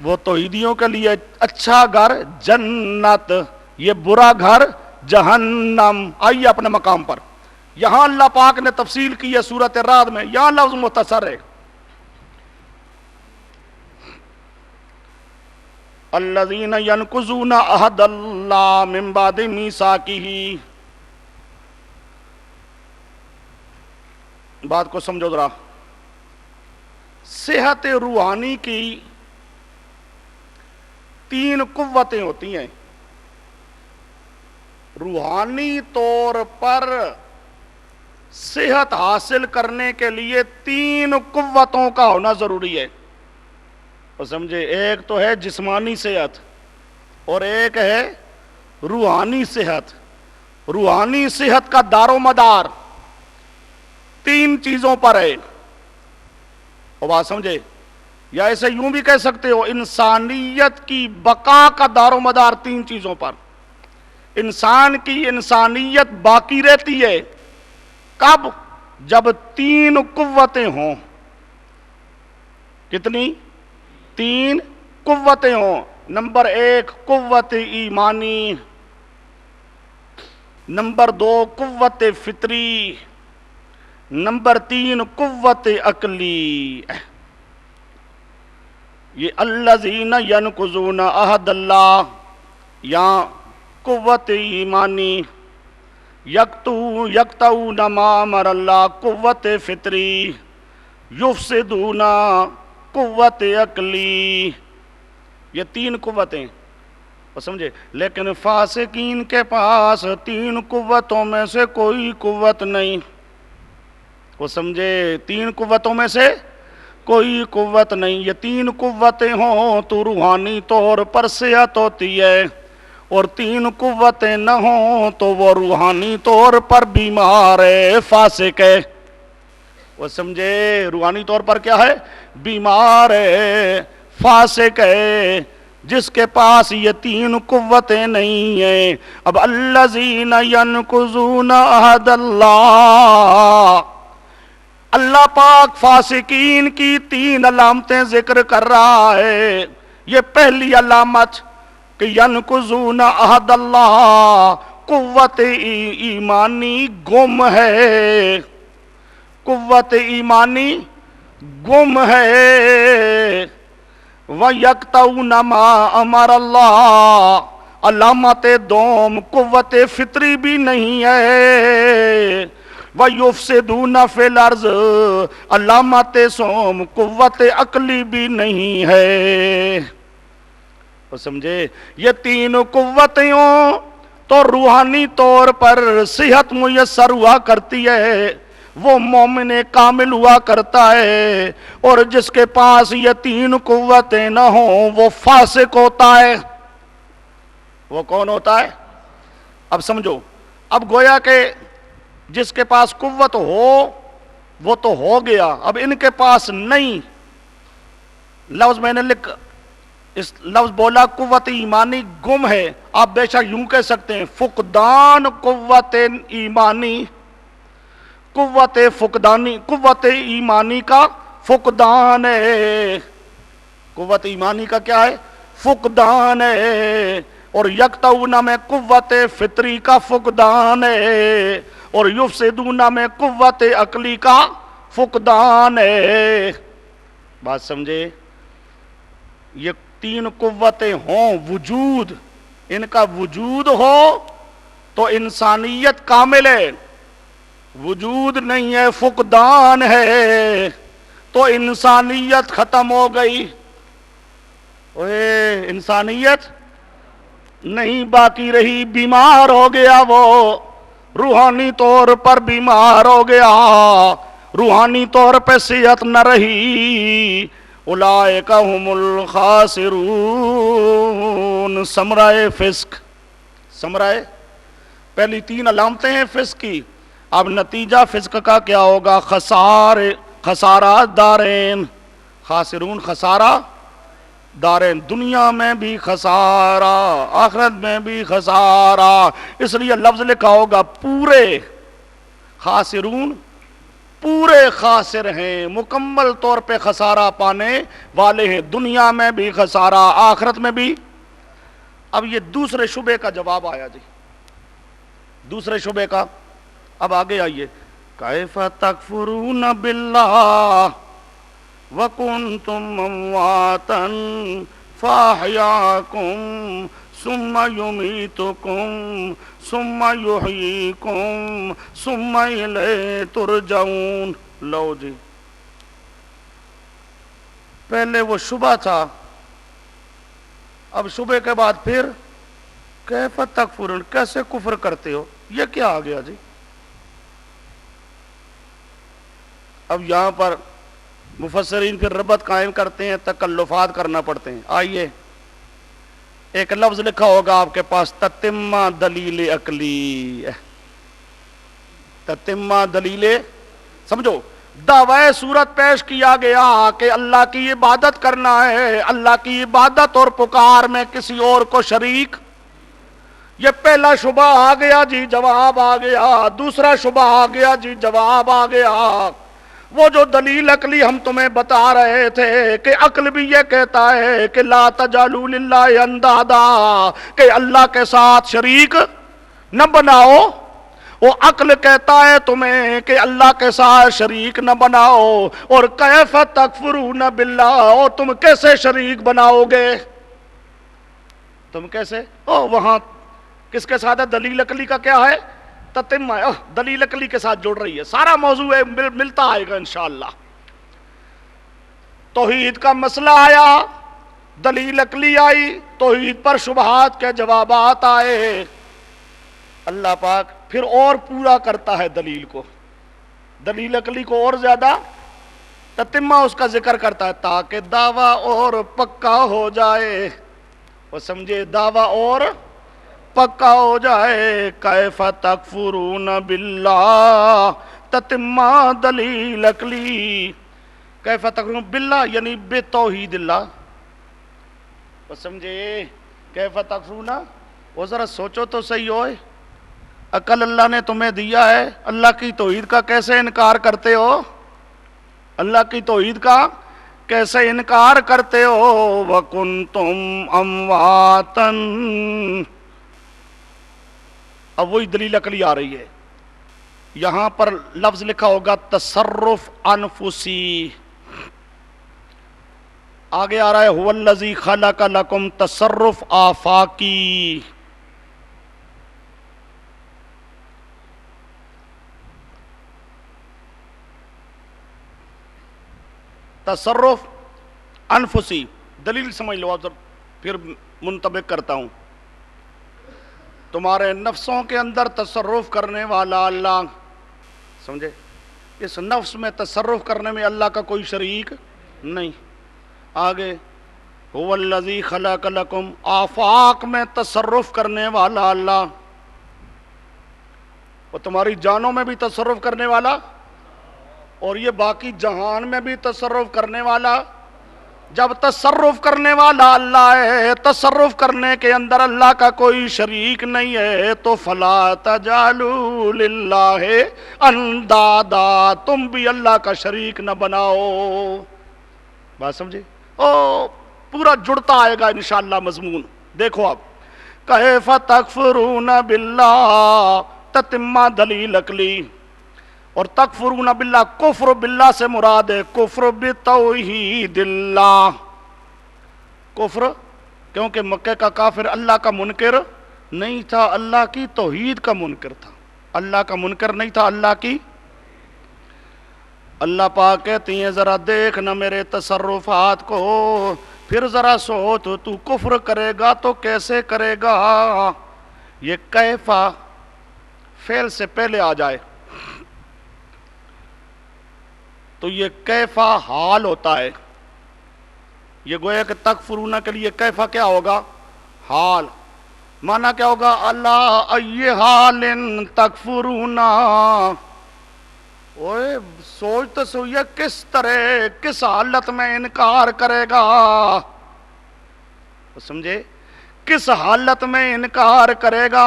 وہ توحیدیوں کے لیے اچھا گھر جنت، یہ برا گھر جہنم۔ آئیے اپنے مقام پر، یہاں اللہ پاک نے تفصیل کی ہے سورۃ الرعد میں، یہاں لفظ مختصر ہے، الذین ینقضون عہد اللہ من بعد میثاقہ، بات کو سمجھو ذرا، صحت روحانی کی تین قوتیں ہوتی ہیں، روحانی طور پر صحت حاصل کرنے کے لیے تین قوتوں کا ہونا ضروری ہے، اور سمجھے؟ ایک تو ہے جسمانی صحت اور ایک ہے روحانی صحت۔ روحانی صحت کا دار و مدار تین چیزوں پر ہے، اور بات سمجھے؟ یا اسے یوں بھی کہہ سکتے ہو انسانیت کی بقا کا دار و مدار تین چیزوں پر۔ انسان کی انسانیت باقی رہتی ہے کب؟ جب تین قوتیں ہوں۔ کتنی؟ تین قوتیں ہوں۔ نمبر ایک قوت ایمانی، نمبر دو قوت فطری، نمبر تین قوت عقلی۔ یہ الذین ینقضون عہد اللہ، یہاں قوت ایمانی، یقطعون ما امر اللہ قوت فطری، یفسدون قوت عقلی، یہ تین قوتیں، وہ سمجھے؟ لیکن فاسقین کے پاس تین قوتوں میں سے کوئی قوت نہیں، وہ سمجھے؟ تین قوتوں میں سے کوئی قوت نہیں۔ یہ تین قوتیں ہوں تو روحانی طور پر صحت ہوتی ہے، اور تین قوتیں نہ ہوں تو وہ روحانی طور پر بیمار ہے، فاسق ہے، وہ سمجھے؟ روحانی طور پر کیا ہے؟ بیمار ہے، فاسق ہے، جس کے پاس یہ تین قوتیں نہیں ہیں۔ اب الذین ینقضون عہد اللہ، اللہ پاک فاسقین کی تین علامتیں ذکر کر رہا ہے۔ یہ پہلی علامت کہ ینقضون عہد اللہ، قوت ایمانی گم ہے، قوت ایمانی گم ہے۔ وَيَقْطَعُونَ مَا أَمَرَ اللَّهُ، علامت دوم قوت فطری بھی نہیں ہے۔ وَيُفْسِدُونَ فِي الْأَرْضِ، علامت سوم قوت عقلی بھی نہیں ہے، وہ سمجھے؟ یہ تین قوتیں ہوں تو روحانی طور پر صحت میسر ہوا کرتی ہے، وہ مومن کامل ہوا کرتا ہے، اور جس کے پاس یہ تین قوتیں نہ ہوں وہ فاسق ہوتا ہے۔ وہ کون ہوتا ہے؟ اب سمجھو، اب گویا کہ جس کے پاس قوت ہو وہ تو ہو گیا، اب ان کے پاس نہیں. لفظ میں نے اس لفظ بولا قوت ایمانی گم ہے. آپ بے شک یوں کہہ سکتے ہیں فقدان قوت ایمانی، قوت ایمانی کا فقدان ہے. قوت ایمانی کا کیا ہے؟ فقدان ہے. اور یکتعون میں قوت فطری کا فقدان ہے، اور یفسدون میں قوت عقلی کا فقدان ہے. بات سمجھے؟ یہ تین قوتیں ہوں، وجود، ان کا وجود ہو تو انسانیت کامل ہے. وجود نہیں ہے، فقدان ہے تو انسانیت ختم ہو گئی. انسانیت نہیں باقی رہی، بیمار ہو گیا وہ، روحانی طور پر بیمار ہو گیا، روحانی طور پہ صحت نہ رہی. اولئک هم الخاسرون. ثمرۂ فسق، ثمرۂ پہلی تین علامتیں ہیں فسق کی. اب نتیجہ فسق کا کیا ہوگا؟ خسارہ دارین. خاسرون خسارہ دارین، دنیا میں بھی خسارہ، آخرت میں بھی خسارہ. اس لیے لفظ لکھا ہوگا پورے خاسرون، پورے خاسر ہیں، مکمل طور پہ خسارہ پانے والے ہیں، دنیا میں بھی خسارہ، آخرت میں بھی. اب یہ دوسرے شبے کا جواب آیا جی، دوسرے شبے کا. اب آگے آئیے، کیف تکفرون باللہ وکنتم امواتا فاحیاکم ثم یمیتکم ثم یحییکم ثم الیہ ترجعون. لو جی، پہلے وہ شبہ تھا، اب شبے کے بعد پھر کیف تکفرون، کیسے کفر کرتے ہو، یہ کیا آ گیا جی؟ اب یہاں پر مفسرین پھر ربط قائم کرتے ہیں، تکلفات کرنا پڑتے ہیں. آئیے، ایک لفظ لکھا ہوگا آپ کے پاس، تتمہ دلیل عقلی. تتمہ دلیل، سمجھو، دعوی صورت پیش کیا گیا کہ اللہ کی عبادت کرنا ہے، اللہ کی عبادت اور پکار میں کسی اور کو شریک. یہ پہلا شبہ آ گیا جی، جواب آ گیا. دوسرا شبہ آ گیا جی، جواب آ گیا. وہ جو دلیل عقلی ہم تمہیں بتا رہے تھے کہ عقل بھی یہ کہتا ہے کہ لا تجعلوا للہ اندادا، کہ اللہ کے ساتھ شریک نہ بناؤ. وہ عقل کہتا ہے تمہیں کہ اللہ کے ساتھ شریک نہ بناؤ، اور کیف تکفرون باللہ، اور تم کیسے شریک بناؤ گے؟ تم کیسے؟ وہاں کس کے ساتھ ہے؟ دلیل عقلی کا کیا ہے؟ تتمہ. دلیل عقلی کے ساتھ جڑ رہی ہے، سارا موضوع ملتا آئے گا انشاءاللہ. توحید کا مسئلہ آیا، دلیل عقلی آئی، توحید پر شبہات کے جوابات آئے. اللہ پاک پھر اور پورا کرتا ہے دلیل کو، دلیل عقلی کو اور زیادہ تتمہ اس کا ذکر کرتا ہے تاکہ دعویٰ اور پکا ہو جائے. وہ سمجھے، دعویٰ اور پکا ہو جائے. کیف تکفرون باللہ، تتمہ دلیل عقلی. کیف تکفرون باللہ یعنی بے توحید اللہ. وہ سمجھے، کیف تکفرون، وہ ذرا سوچو تو صحیح ہوئے. عقل اللہ نے تمہیں دیا ہے، اللہ کی توحید کا کیسے انکار کرتے ہو؟ اللہ کی توحید کا کیسے انکار کرتے ہو؟ وَكُنْتُمْ أَمْوَاتًا. اب وہی دلیل عقلی آ رہی ہے. یہاں پر لفظ لکھا ہوگا تصرف انفسی. آگے آ رہا ہے هُوَ الَّذِي خَلَقَ لَكُمْ، تصرف آفاقی. تصرف انفسی، دلیل سمجھ لو آپ، پھر منطبق کرتا ہوں. تمہارے نفسوں کے اندر تصرف کرنے والا اللہ. سمجھے، اس نفس میں تصرف کرنے میں اللہ کا کوئی شریک نہیں. آگے هو الذی خلق لکم، آفاق میں تصرف کرنے والا اللہ. اور تمہاری جانوں میں بھی تصرف کرنے والا اور یہ باقی جہان میں بھی تصرف کرنے والا. جب تصرف کرنے والا اللہ ہے، تصرف کرنے کے اندر اللہ کا کوئی شریک نہیں ہے، تو فلا تجعلوا للہ اندادا، تم بھی اللہ کا شریک نہ بناؤ. بات سمجھے؟ پورا جڑتا آئے گا انشاءاللہ مضمون. دیکھو اب کیف تکفرون باللہ، تتمہ دلیل عقلی. اور تکفرون باللہ، کفر باللہ سے مراد ہے کفر بتوحید اللہ. کفر کیونکہ مکہ کا کافر اللہ کا منکر نہیں تھا، اللہ کی توحید کا منکر تھا. اللہ کا منکر نہیں تھا، اللہ کی. اللہ پاک کہتی ہیں ذرا دیکھ نہ میرے تصرفات کو، پھر ذرا سوچ تو کفر کرے گا تو کیسے کرے گا. یہ کیفا فعل سے پہلے آ جائے تو یہ کیفا حال ہوتا ہے. یہ گویا کہ تکفرون کے لیے کیفا کیا ہوگا؟ حال. معنی کیا ہوگا؟ اللہ ای حال تکفرون. اوے سوچ تو سوئی کس طرح، کس حالت میں انکار کرے گا. سمجھے؟ کس حالت میں انکار کرے گا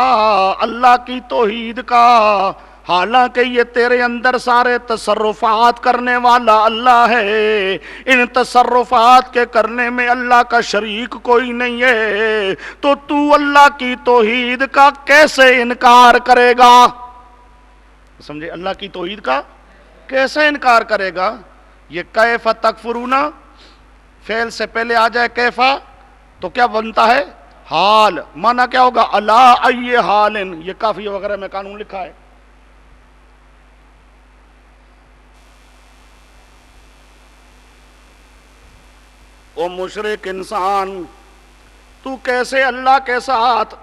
اللہ کی توحید کا، حالانکہ یہ تیرے اندر سارے تصرفات کرنے والا اللہ ہے. ان تصرفات کے کرنے میں اللہ کا شریک کوئی نہیں ہے، تو اللہ کی توحید کا کیسے انکار کرے گا؟ سمجھے؟ اللہ کی توحید کا کیسے انکار کرے گا؟ یہ کیف تکفرون فعل سے پہلے آ جائے کیفا تو کیا بنتا ہے؟ حال. معنی کیا ہوگا؟ اللہ ای حال. یہ کافی وغیرہ میں قانون لکھا ہے. او مشرک انسان، تو کیسے اللہ کے ساتھ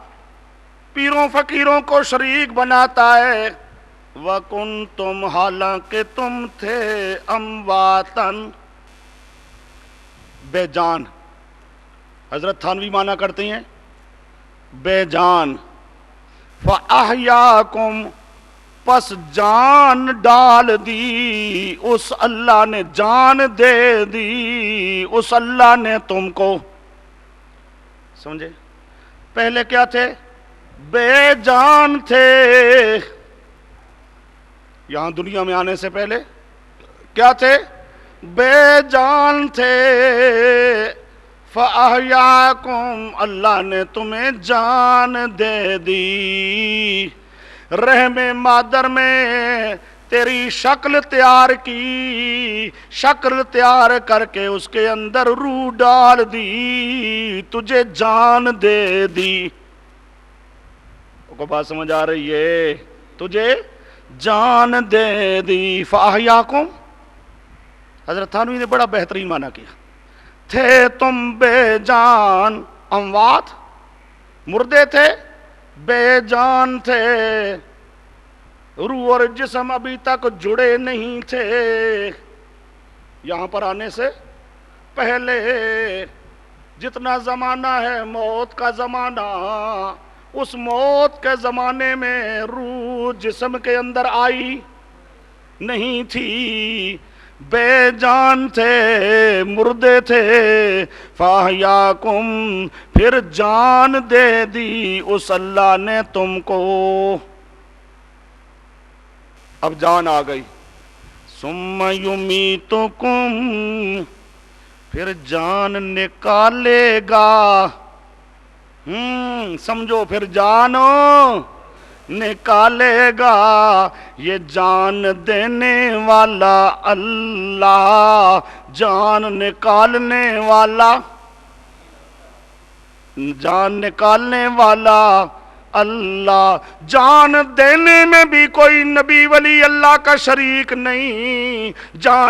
پیروں فقیروں کو شریک بناتا ہے. وَكُنْتُمْ، حالانکہ تم تھے امواتن، بے جان. حضرت تھانوی معنی کرتے ہیں بے جان. فَأَحْيَاكُمْ، پس جان ڈال دی اس اللہ نے، جان دے دی اس اللہ نے تم کو. سمجھے؟ پہلے کیا تھے؟ بے جان تھے. یہاں دنیا میں آنے سے پہلے کیا تھے؟ بے جان تھے. فَأَحْيَاكُمْ، اللہ نے تمہیں جان دے دی. رحم مادر میں تیری شکل تیار کی، شکل تیار کر کے اس کے اندر روح ڈال دی، تجھے جان دے دی. کو بات سمجھ آ رہی ہے؟ تجھے جان دے دی. فَأَحْيَاكُمْ، حضرت تھانوی نے بڑا بہترین معنی کیا. تھے تم بے جان، اموات مردے تھے، بے جان تھے، روح اور جسم ابھی تک جڑے نہیں تھے. یہاں پر آنے سے پہلے جتنا زمانہ ہے موت کا زمانہ، اس موت کے زمانے میں روح جسم کے اندر آئی نہیں تھی. بے جان تھے، مردے تھے. فَأَحْيَاكُمْ، پھر جان دے دی اس اللہ نے تم کو. اب جان آ گئی. ثُمَّ يُمِيتُكُمْ، پھر جان نکالے گا. سمجھو، پھر جان نکالے گا. یہ جان دینے والا اللہ، جان نکالنے والا، جان نکالنے والا اللہ. جان دینے میں بھی کوئی نبی ولی اللہ کا شریک نہیں. جان